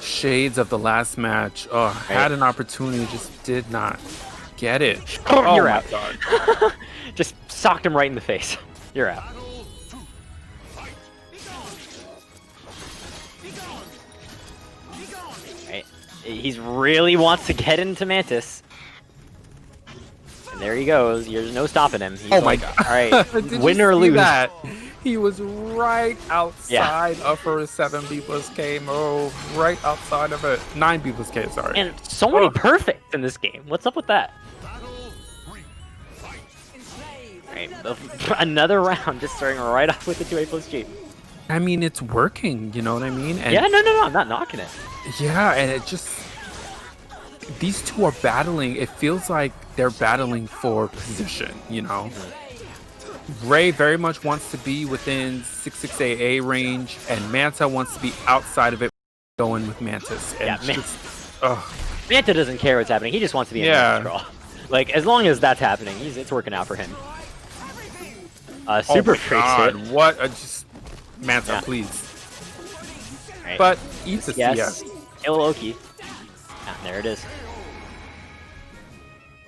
Shades of the last match. Oh, had an opportunity, just did not get it. Oh, you're out. God. Just socked him right in the face. You're out. Right. He's really wants to get into Mantis. And there he goes. There's no stopping him. He's my God. All right, win or lose. That? He was right outside of her 7B+K move. Right outside of it. 9B+K, sorry. And so many perfects in this game. What's up with that? Right, another round just starting right off with the 2A+G. I mean, it's working, you know what I mean? And yeah, no, I'm not knocking it. Yeah, and it just... These two are battling. It feels like they're battling for position, you know? Ray very much wants to be within 6-6AA range, and Manta wants to be outside of it, going with Mantis. And yeah, Manta doesn't care what's happening. He just wants to be in Mantis Crawl. Like, as long as that's happening, it's working out for him. Super freaks hit. What? Just Manta, please. Right. But eats a CS. Kill Loki. Ah, there it is.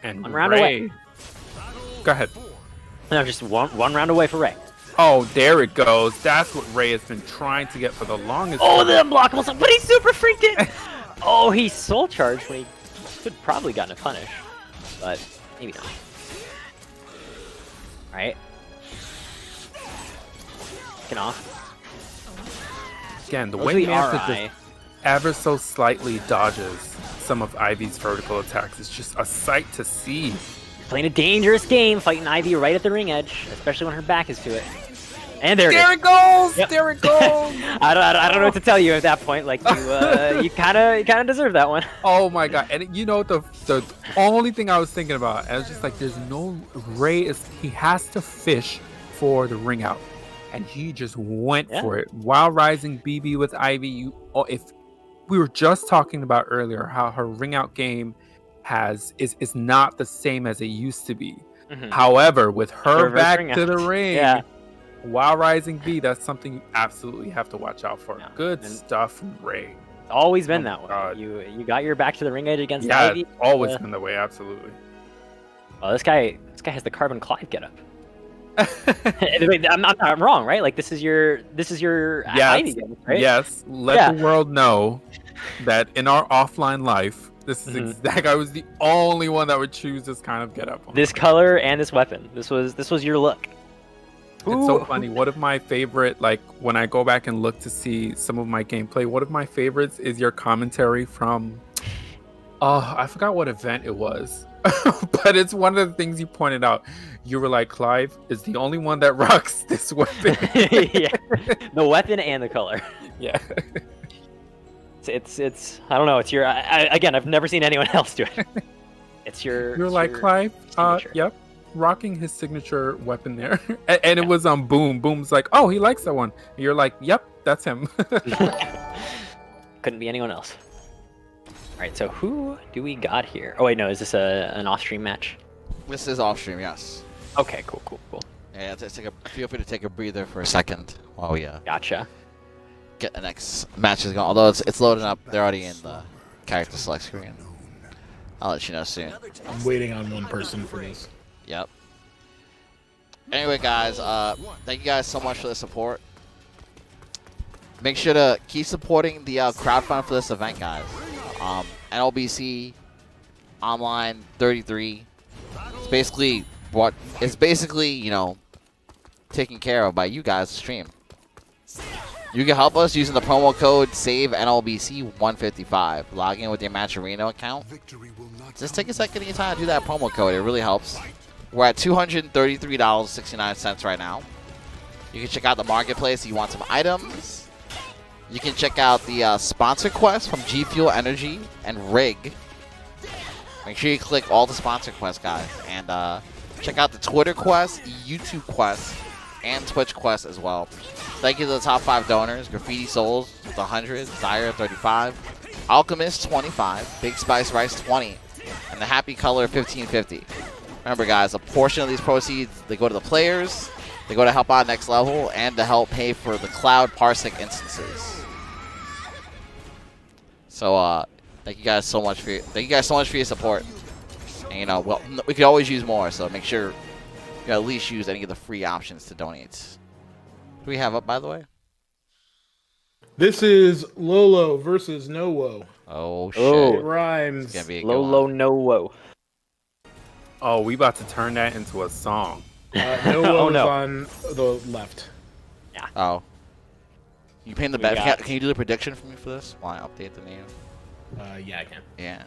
And one round away. Go ahead. No, just one round away for Ray. Oh, there it goes. That's what Ray has been trying to get for the longest time. Oh, the unblockable stuff, but he super freaked it! Oh, he soul charged when he could probably gotten a punish. But maybe not. Alright. Get off. Again, the way Manta just ever so slightly dodges some of Ivy's vertical attacks is just a sight to see. Playing a dangerous game, fighting Ivy right at the ring edge, especially when her back is to it. And there it goes! Yep. There it goes! I don't know what to tell you at that point. Like you kind of deserve that one. Oh my god! And you know the only thing I was thinking about, I was just like, there's no he has to fish for the ring out, and he just went for it. While rising BB with Ivy, if we were just talking about earlier how her ring out game is not the same as it used to be. Mm-hmm. However, with her back to the ring, while rising B, that's something you absolutely have to watch out for. Good stuff from Ray. It's always been that way. You got your back to the ring edge against Ivy. It's always been the way, absolutely. Well, this guy has the Carbon Clive getup. I'm wrong, right? Like this is your Ivy game, right? Yes. Let the world know that in our offline life, this is I was the only one that would choose this kind of getup. This color and this weapon. This was your look. It's so funny. One of my favorite, like when I go back and look to see some of my gameplay, one of my favorites is your commentary from, I forgot what event it was, but it's one of the things you pointed out. You were like, Clive is the only one that rocks this weapon. Yeah, the weapon and the color. Yeah. It's I don't know. It's your again. I've never seen anyone else do it. You're like Clive. Yep. Rocking his signature weapon there, and it was on Boom. Boom's like, oh, he likes that one. And you're like, yep, that's him. Couldn't be anyone else. All right, so who do we got here? Oh wait, no, is this an off-stream match? This is off-stream, yes. Okay, cool. Yeah, feel free to take a breather for a second while we gotcha. Get the next matches going. Although it's loading up, they're already in the character select screen. I'll let you know soon. I'm waiting on one person for this. Yep. Anyway, guys, thank you guys so much for the support. Make sure to keep supporting the crowdfund for this event, guys. NLBC Online 33. It's basically, you know, taken care of by you guys to stream. You can help us using the promo code SAVENLBC155. Log in with your Matcherino account. Just take a second of your time to do that promo code. It really helps. We're at $233.69 right now. You can check out the marketplace if you want some items. You can check out the sponsor quest from G Fuel Energy and Rig. Make sure you click all the sponsor quests, guys. And check out the Twitter quest, YouTube quest, and Twitch quest as well. Thank you to the top 5 donors. Graffiti Souls with 100, Zyre 35, Alchemist 25, Big Spice Rice 20, and the Happy Color 1550. Remember, guys, a portion of these proceeds, they go to the players, they go to help out Next Level, and to help pay for the Cloud Parsec instances. So, thank you guys so much for your support. And, you know, well, we could always use more, so make sure you at least use any of the free options to donate. Who do we have up, by the way? This is Lolo versus Nowo. Oh, shit. It rhymes. It's gonna be a good Lolo one. Nowo. Oh, we about to turn that into a song. Nowo is on the left. Yeah. Oh. You paint the bet. Can you do the prediction for me for this? While I update the name? Yeah, I can. Yeah.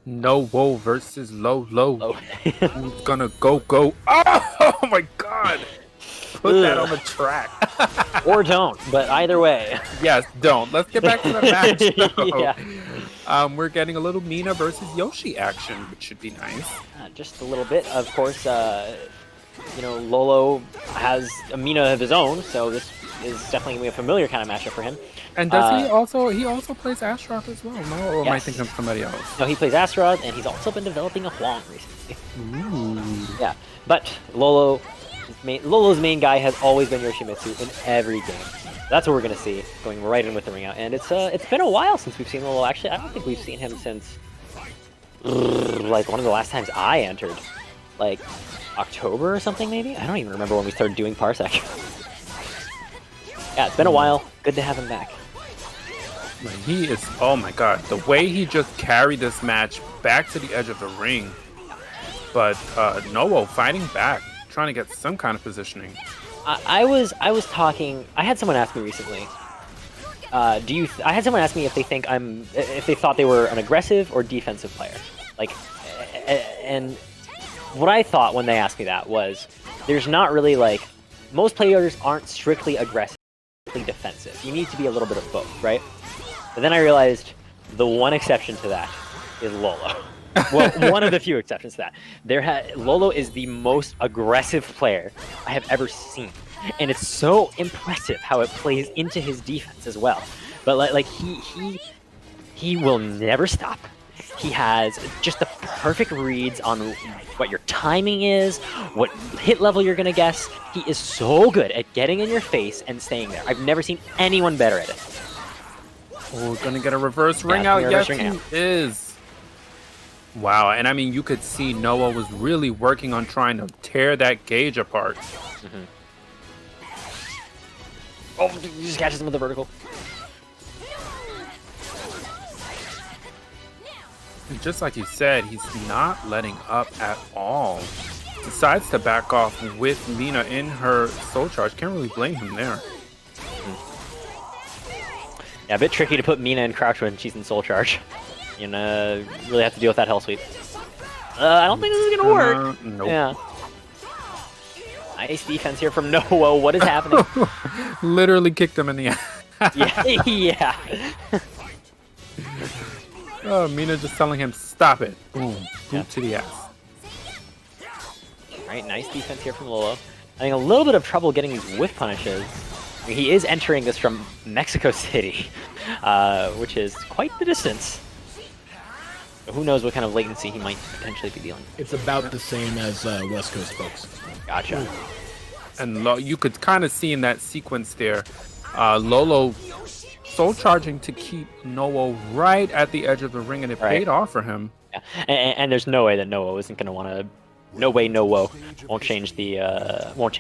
Nowo versus Lolo. Who's gonna go? Oh my god! Put that on the track. Or don't, but either way. Yes, don't. Let's get back to the match. Yeah. We're getting a little Mina versus Yoshi action, which should be nice. Just a little bit. Of course, you know, Lolo has a Mina of his own, so this is definitely going to be a familiar kind of matchup for him. And does he also plays Astaroth as well? No, or am I thinking of somebody else? No, he plays Astaroth, and he's also been developing a Huang recently. Ooh. Yeah, but Lolo's main guy has always been Yoshimitsu in every game. That's what we're going to see, going right in with the ring out. And it's been a while since we've seen Lolo. Actually, I don't think we've seen him since like one of the last times I entered, like October or something maybe. I don't even remember when we started doing Parsec. Yeah, it's been a while. Good to have him back. He is, oh my god, the way he just carried this match back to the edge of the ring. But Nowo fighting back, trying to get some kind of positioning. I was talking. I had someone ask me recently. I had someone ask me if they thought they were an aggressive or defensive player. Like, and what I thought when they asked me that was, there's not really like most players aren't strictly aggressive, strictly defensive. You need to be a little bit of both, right? But then I realized the one exception to that is Lolo. Well, one of the few exceptions to that. Lolo is the most aggressive player I have ever seen, and it's so impressive how it plays into his defense as well. But like he will never stop. He has just the perfect reads on what your timing is, what hit level you're gonna guess. He is so good at getting in your face and staying there. I've never seen anyone better at it. Oh, gonna get a reverse ring out. Yes, he is. Wow, and I mean, you could see Noah was really working on trying to tear that gauge apart. Oh, he just catches him with the vertical. And just like you said, he's not letting up at all. Decides to back off with Mina in her soul charge. Can't really blame him there. Yeah, a bit tricky to put Mina in crouch when she's in soul charge. You know, really have to deal with that hell sweep. I don't think this is gonna work. Nope. Yeah. Nice defense here from Noah. What is happening? Literally kicked him in the ass. Yeah. Oh, Mina just telling him, stop it. Boom. Boot to the ass. Alright, nice defense here from Lolo. Having a little bit of trouble getting these whiff punishes. I mean, he is entering this from Mexico City, which is quite the distance. So who knows what kind of latency he might potentially be dealing with. It's about the same as West Coast folks. Gotcha. And you could kind of see in that sequence there, Lolo soul charging to keep Noah right at the edge of the ring, and it paid off for him. Yeah. And there's no way that Noah isn't going to want to. No way, no woe won't change the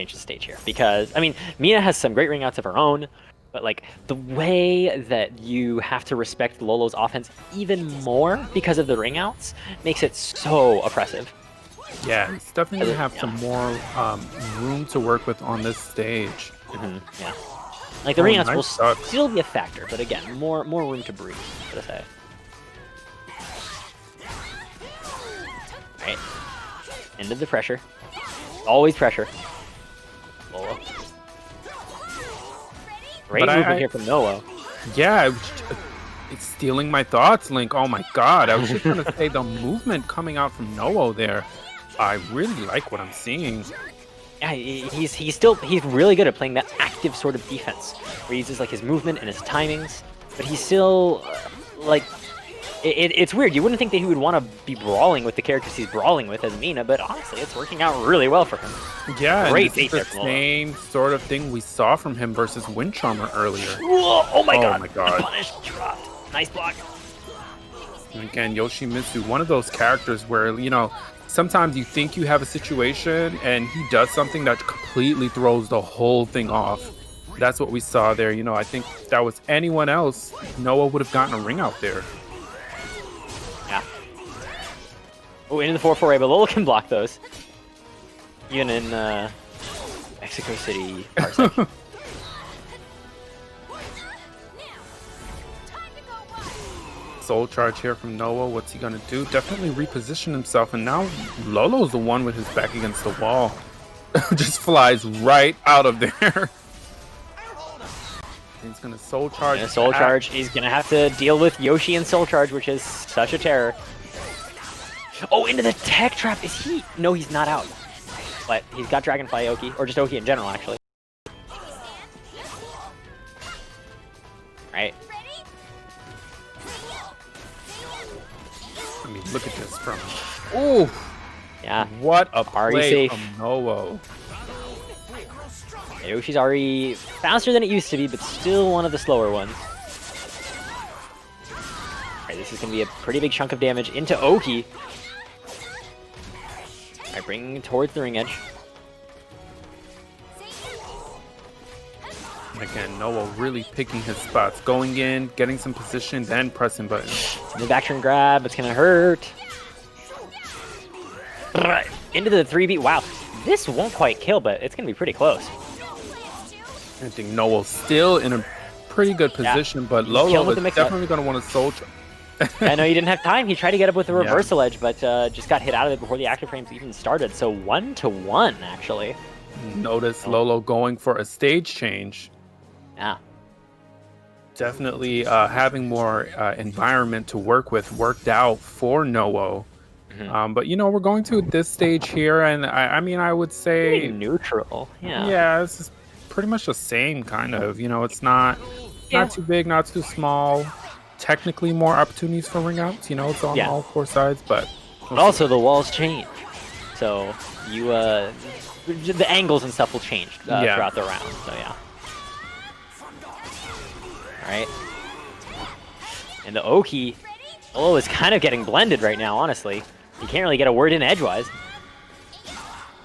stage here, because I mean, Mina has some great ring outs of her own, but like the way that you have to respect Lolo's offense even more because of the ring outs makes it so oppressive. Yeah, it's definitely gonna have some more room to work with on this stage. Yeah, like the ring outs will still be a factor, but again, more room to breathe, should I say. All right. Into the pressure. Always pressure. Lolo. Great movement here from Noah. Yeah, it's stealing my thoughts, Link. Oh my god. I was just going to say the movement coming out from Noah there. I really like what I'm seeing. Yeah, he's really good at playing that active sort of defense, where he uses like his movement and his timings, but he's still like... It's weird. You wouldn't think that he would want to be brawling with the characters he's brawling with as Mina, but honestly, it's working out really well for him. Yeah, great bait there. The same sort of thing we saw from him versus Wind Charmer earlier. Whoa, oh my god! Punish dropped. Nice block. And again, Yoshimitsu, one of those characters where, you know, sometimes you think you have a situation and he does something that completely throws the whole thing off. That's what we saw there. You know, I think if that was anyone else, Noah would have gotten a ring out there. Yeah. Oh, into the 4-4A, but Lolo can block those. Even in Mexico City. Soul charge here from Noah. What's he gonna do? Definitely reposition himself, and now Lolo's the one with his back against the wall. Just flies right out of there. He's gonna soul charge. Soul charge. He's gonna have to deal with Yoshi and soul charge, which is such a terror. Oh, into the tech trap. Is he? No, he's not out. But he's got Dragonfly Oki, or just Oki in general, actually. Right. I mean, look at this from. Ooh. Yeah. What a play from Noah. Yoshi's already faster than it used to be, but still one of the slower ones. Alright, this is going to be a pretty big chunk of damage into Oki. Alright, bringing it towards the ring edge. Again, Noah really picking his spots. Going in, getting some position, then pressing buttons. The back turn grab, it's going to hurt. Into the 3-beat. Wow, this won't quite kill, but it's going to be pretty close. I think Noah's still in a pretty good position, but Lolo is definitely going to want to soul charge. I know he didn't have time. He tried to get up with the reversal edge, but just got hit out of it before the active frames even started. So 1-1, actually. Notice Lolo going for a stage change. Yeah. Definitely having more environment to work with worked out for Noah. But you know, we're going to this stage here, and I mean, I would say pretty neutral. Yeah. Yeah, this is pretty much the same kind of. You know, it's not too big, not too small. Technically, more opportunities for ring outs. You know, it's on all 4 sides, but also the walls change, so you the angles and stuff will change throughout the round. So yeah. All right. And the Oki, is kind of getting blended right now. Honestly, you can't really get a word in edgewise.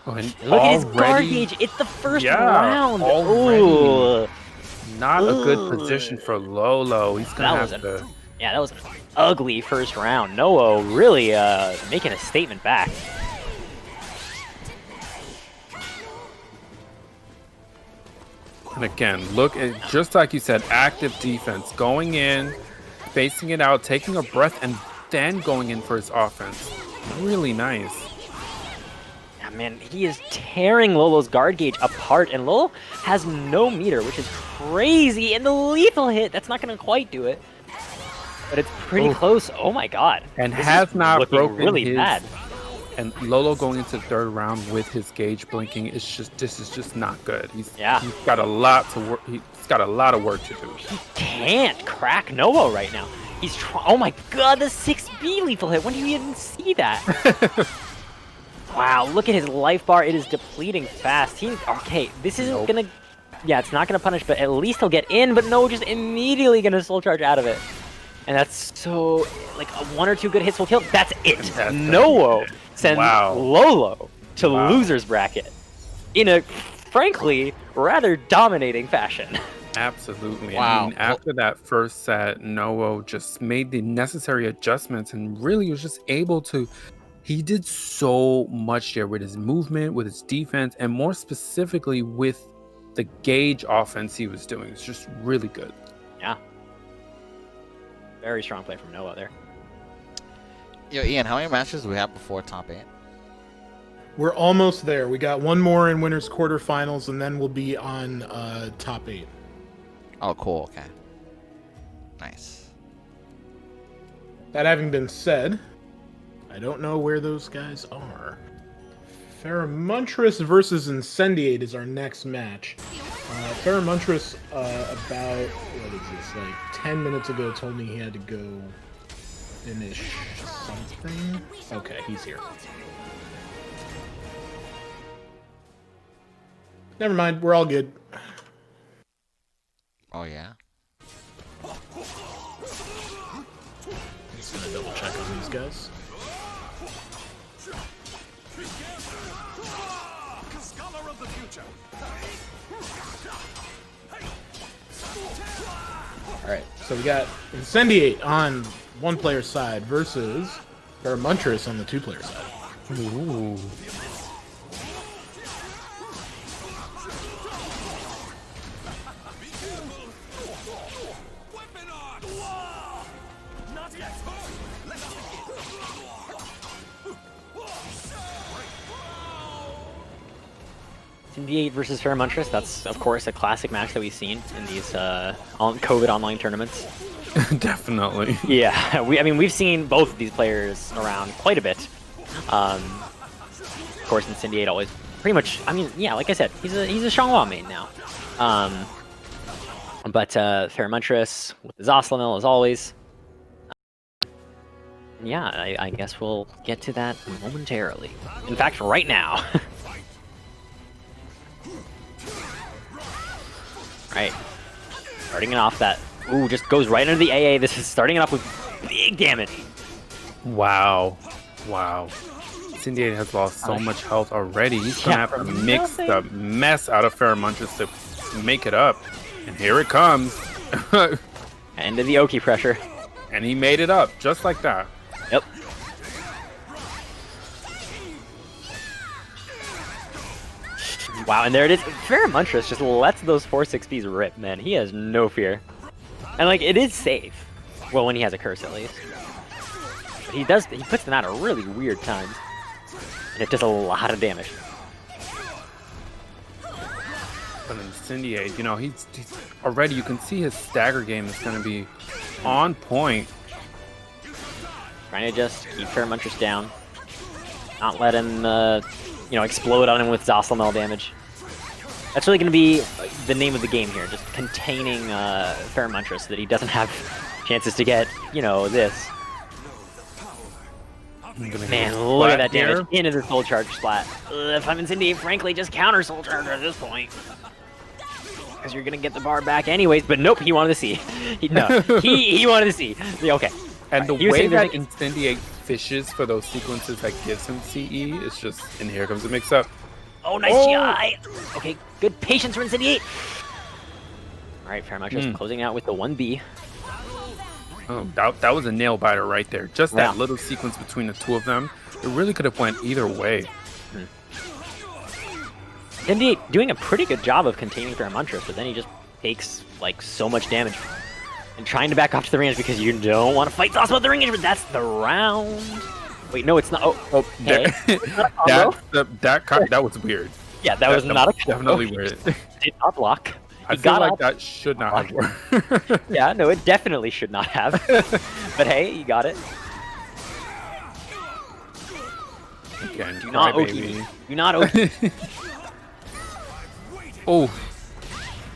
Look at his guard gauge. It's the first round. Already. Not a good position for Lolo. He's gonna have to. Yeah, that was an ugly first round. Noah really making a statement back. And again, look at, just like you said, active defense, going in, spacing it out, taking a breath, and then going in for his offense. Really nice. Yeah, man, he is tearing Lolo's guard gauge apart, and Lolo has no meter, which is crazy. And the lethal hit, that's not going to quite do it. But it's pretty close. Oh my god. And has not broken really his... bad. And Lolo going into the 3rd round with his gauge blinking is just, this is just not good. He's got a lot to work. He's got a lot of work to do. He can't crack Noah right now. He's oh my god, the 6B lethal hit. When do you even see that? Wow, look at his life bar. It is depleting fast. Okay, this isn't gonna. Yeah, it's not gonna punish, but at least he'll get in. But no, just immediately gonna soul charge out of it. And that's so like 1 or 2 good hits will kill. That's it. Noah sends Lolo to loser's bracket in a frankly rather dominating fashion. Absolutely. Wow. I mean, after that first set, Noah just made the necessary adjustments and really was just able to. He did so much there with his movement, with his defense, and more specifically with the gauge offense he was doing. It's just really good. Yeah. Very strong play from Noah there. Yo, Ian, how many matches do we have before top 8? We're almost there. We got 1 more in winners quarterfinals, and then we'll be on top 8. Oh, cool. Okay. Nice. That having been said, I don't know where those guys are. Feremuntrus versus Incendiate is our next match. Feremuntrus, about, what is this, like 10 minutes ago told me he had to go finish something. Okay, he's here. Never mind, we're all good. Oh, yeah? Just gonna double check on these guys. Alright, so we got Incendiate on 1-player side versus Feremuntrus on the 2-player side. Ooh. Incendiate versus Feremuntrus, that's of course a classic match that we've seen in these COVID online tournaments. Definitely. Yeah, I mean we've seen both of these players around quite a bit. Of course, Incendiate always pretty much. I mean, yeah, like I said, he's a Xianghua main now. But Feremuntrus with the Zasalamel as always. Yeah, I guess we'll get to that momentarily. In fact, right now. Right, starting it off that, ooh, just goes right under the AA. This is starting it off with big damage. Wow. Wow. Incendiate has lost so much health already. He's going to have to mix the mess out of Feremuntrus to make it up. And here it comes. End of the Oki pressure. And he made it up, just like that. Yep. Wow, and there it is. Feremuntrus just lets those 4-6Bs rip, man. He has no fear. And, like, it is safe. Well, when he has a curse, at least. But he puts them out at really weird times. And it does a lot of damage. But Incendiate, you know, he's already, you can see his stagger game is going to be on point. Trying to just keep Feremuntrus down. Not let him, you know, explode on him with Zasalamel damage. That's really going to be the name of the game here, just containing Feremuntrus so that he doesn't have chances to get, you know, this. Man, look at that damage into the Soul Charge splat. If I'm Incendiate, frankly, just counter Soul Charge at this point. Because you're going to get the bar back anyways, but nope, he wanted to see. He wanted to see. Okay. And the way that Incendiate fishes for those sequences that gives him CE is just, and here comes the mix-up. Oh, nice GI! Okay, good patience for Incendiate. Alright, Feremuntrus closing out with the 1B. Oh, that was a nail biter right there. Just that little sequence between the two of them, it really could have went either way. Incendiate doing a pretty good job of containing Feremuntrus, but then he just takes like so much damage. And trying to back off to the range because you don't want to fight Zasalamel with the range, but that's the round. Wait, no, it's not. Oh, hey. that was weird. Yeah, that was not a combo. Definitely weird. Did not block. I feel like that should not have worked. Yeah, no, it definitely should not have. But hey, you got it. Again, do not OT me. Do not OT. Oh,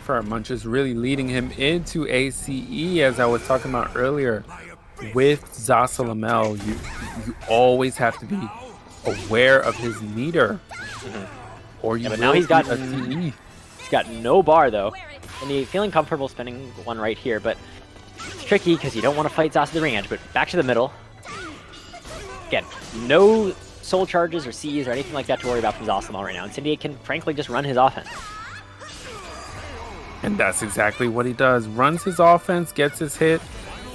Feremuntrus really leading him into ACE, as I was talking about earlier. With Zasalamel, you always have to be aware of his meter, or you. Yeah, but now he's got no bar though, and he's feeling comfortable spending one right here, but it's tricky because you don't want to fight Zas at the ring edge. But back to the middle. Again, no soul charges or Cs or anything like that to worry about from Zasalamel right now. Incendiate can frankly just run his offense. And that's exactly what he does. Runs his offense, gets his hit.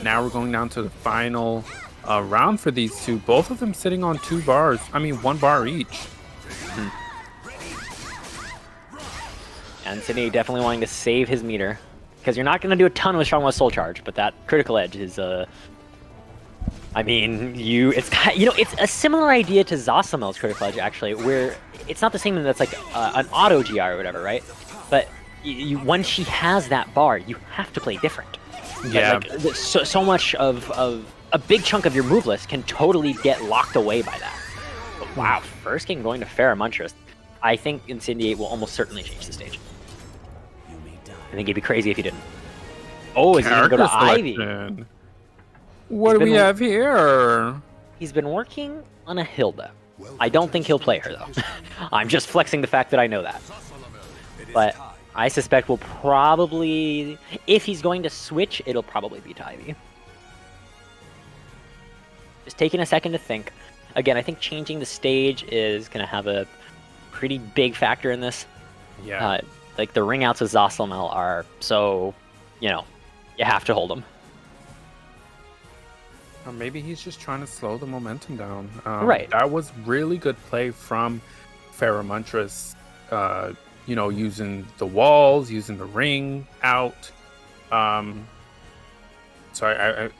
Now we're going down to the final round for these two. Both of them sitting on 2 bars. I mean, 1 bar each. And Incendiate definitely wanting to save his meter. Because you're not going to do a ton with Xianghua Soul Charge, but that critical edge is, I mean, it's a similar idea to Zasalamel's critical edge, actually, where it's not the same that's like an auto GR or whatever, right? But once she has that bar, you have to play different. Yeah. Like, so much of a big chunk of your move list can totally get locked away by that. But wow, first game going to Feremuntrus. I think Incendiate will almost certainly change the stage. I think it'd be crazy if he didn't. Oh, is he going to go to Ivy? What do we have here? He's been working on a Hilda. I don't think he'll play her, though. I'm just flexing the fact that I know that. But I suspect we'll probably, if he's going to switch, it'll probably be to Ivy. Just taking a second to think. Again, I think changing the stage is going to have a pretty big factor in this. Yeah. Like, the ring outs with Zasalamel are so, you know, you have to hold them. Or maybe he's just trying to slow the momentum down. Right. That was really good play from Feremuntrus. You know, using the walls, using the ring out. So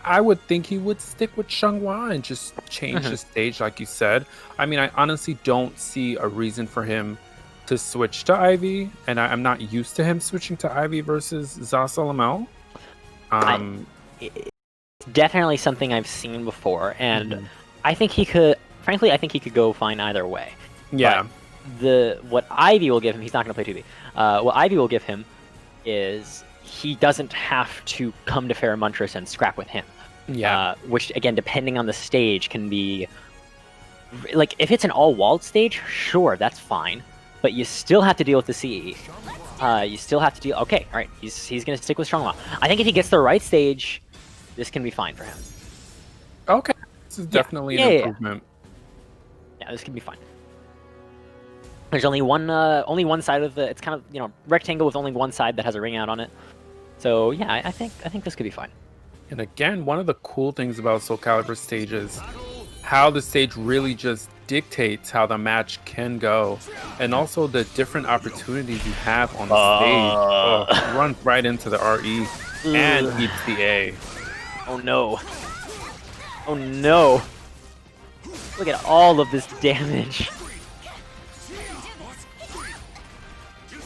I would think he would stick with Xianghua and just change the stage, like you said. I mean, I honestly don't see a reason for him to switch to Ivy, and I'm not used to him switching to Ivy versus Zasalamel. It's definitely something I've seen before, and I think he could. Frankly, I think he could go fine either way. Yeah. But what Ivy will give him, he's not going to play 2B. What Ivy will give him is he doesn't have to come to Feremuntrus and scrap with him. Yeah. Which, again, depending on the stage, can be... Like, if it's an all-walled stage, sure, that's fine. But you still have to deal with the CE. You still have to deal... Okay, alright, he's going to stick with Xianghua. I think if he gets the right stage, this can be fine for him. Okay. This is definitely an improvement. Yeah, this can be fine. There's only one side of the. It's kind of, you know, rectangle with only one side that has a ring out on it. So yeah, I think this could be fine. And again, one of the cool things about Soul Calibur stages, how the stage really just dictates how the match can go, and also the different opportunities you have on the stage. Run right into the RE and keeps the A. Oh no! Oh no! Look at all of this damage.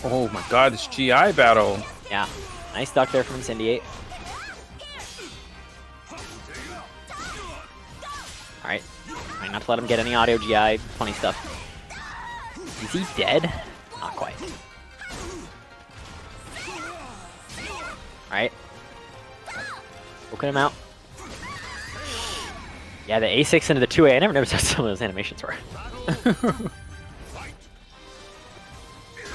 Oh my god, this GI battle. Yeah, nice duck there from Incendiate. Alright, trying not to let him get any audio GI, funny stuff. Is he dead? Not quite. Alright. Poking him out. Yeah, the A6 into the 2A, I never noticed how some of those animations were.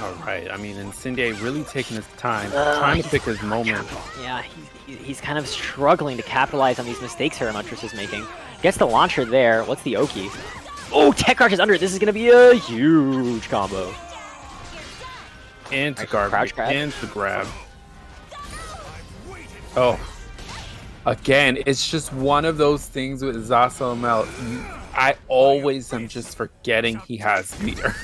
Alright, I mean, Incendiate really taking his time, trying to pick his moment. Yeah, he's kind of struggling to capitalize on these mistakes Feremuntrus is making. Gets the launcher there. What's the Oki? Oh, Tech Crouch is under it. This is going to be a huge combo. And to garbage, and to grab. Oh. Again, it's just one of those things with Zasalamel. I always am just forgetting he has meter.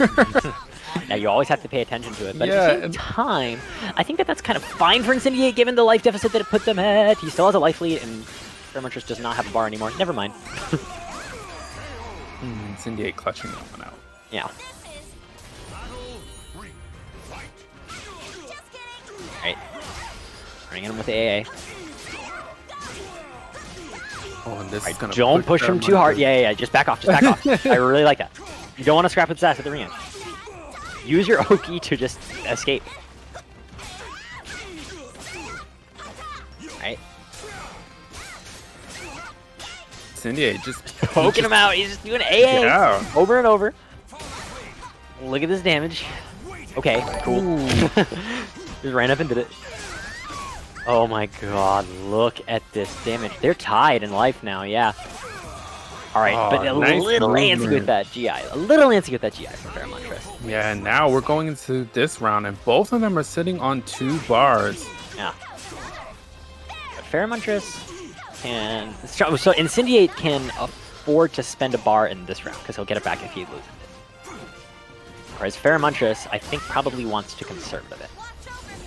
Now, you always have to pay attention to it, but at the same time, I think that's kind of fine for Incendiate, given the life deficit that it put them at. He still has a life lead, and Feremuntrus does not have a bar anymore. Never mind. Incendiate clutching that one out. Yeah. Alright. Bringing him with the AA. Oh, and this is gonna don't push him too hard. Yeah. Just back off. Just back off. I really like that. You don't want to scrap with Sass at the ring. Use your Oki to just escape. Alright. Incendiate just poking him out. He's just doing AA over and over. Look at this damage. Okay, cool. Just ran up and did it. Oh my god, look at this damage. They're tied in life now, yeah. Alright, but a little antsy with that GI. A little antsy with that GI from Feremuntrus. Yeah, and now we're going into this round, and both of them are sitting on 2 bars. Yeah. But Feremuntrus can... So Incendiate can afford to spend a bar in this round, because he'll get it back if he loses it. Whereas Feremuntrus, I think, probably wants to conserve a bit.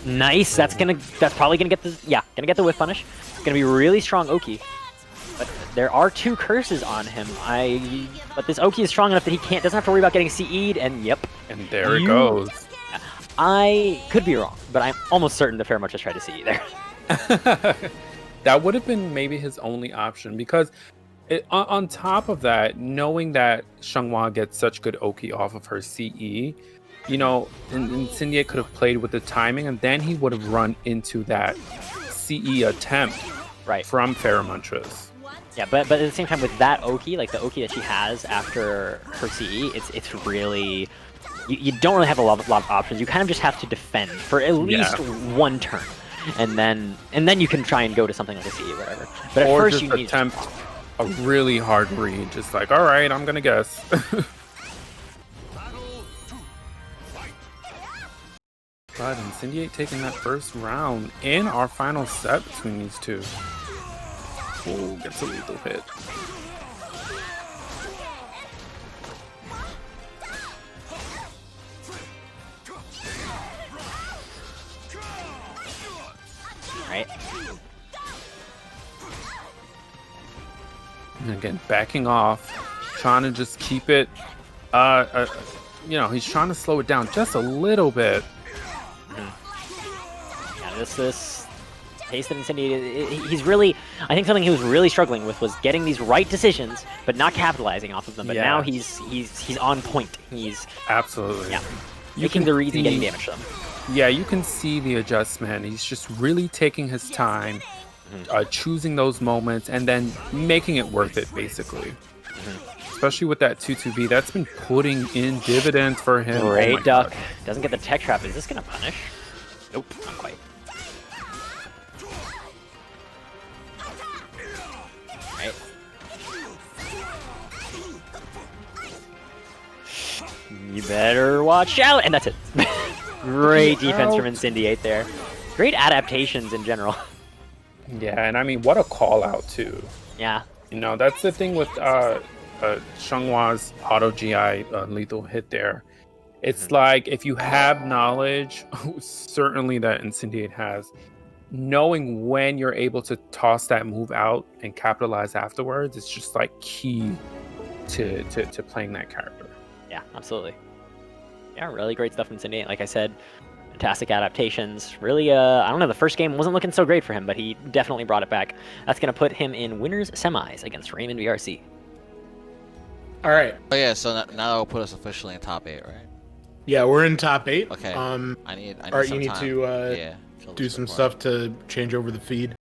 Nice, that's probably gonna get the whiff punish. It's gonna be really strong Oki. But there are 2 curses on him. But this Oki is strong enough that he doesn't have to worry about getting CE'd, and yep. And there it goes. I could be wrong, but I'm almost certain that Feremuntrus tried to CE there. That would have been maybe his only option, because on top of that, knowing that Xianghua gets such good Oki off of her CE, you know, Incendiate could have played with the timing, and then he would have run into that CE attempt from Feremuntrus. Yeah, but at the same time, with that Oki, like the Oki that she has after her CE, it's really... You don't really have a lot of options. You kind of just have to defend for at least 1 turn. And then you can try and go to something like a CE or whatever. But at first, you need to attempt a really hard read. Just like, all right, I'm going to guess. But Incendiate taking that first round in our final set between these 2. Oh, gets a lethal hit. Right. And again, backing off, trying to just keep it, you know, he's trying to slow it down just a little bit. Yeah, this pace that Incendiate, he's really, I think something he was really struggling with was getting these right decisions, but not capitalizing off of them. But now he's on point. He's absolutely making the reads and getting damage to them. Yeah, you can see the adjustment. He's just really taking his time, choosing those moments, and then making it worth it, basically. Especially with that 2-2B, that's been putting in dividends for him. Great duck. Doesn't get the tech trap. Is this going to punish? Nope, not quite. Right. You better watch out! And that's it. Great defense from Incendiate there. Great adaptations in general. Yeah, and I mean, what a call out too. Yeah. You know, that's the thing with Xianghua's auto GI lethal hit there. It's like, if you have knowledge, certainly that Incendiate has, knowing when you're able to toss that move out and capitalize afterwards, it's just like key to playing that character. Yeah, absolutely. Yeah, really great stuff from Incendiate. Like I said, fantastic adaptations. Really, I don't know, the first game wasn't looking so great for him, but he definitely brought it back. That's going to put him in winners semis against Raymond VRC. All right. Oh yeah, so now that'll put us officially in top 8, right? Yeah, we're in top 8. Okay. I need Art, some you need time. to yeah, do some stuff to change over the feed.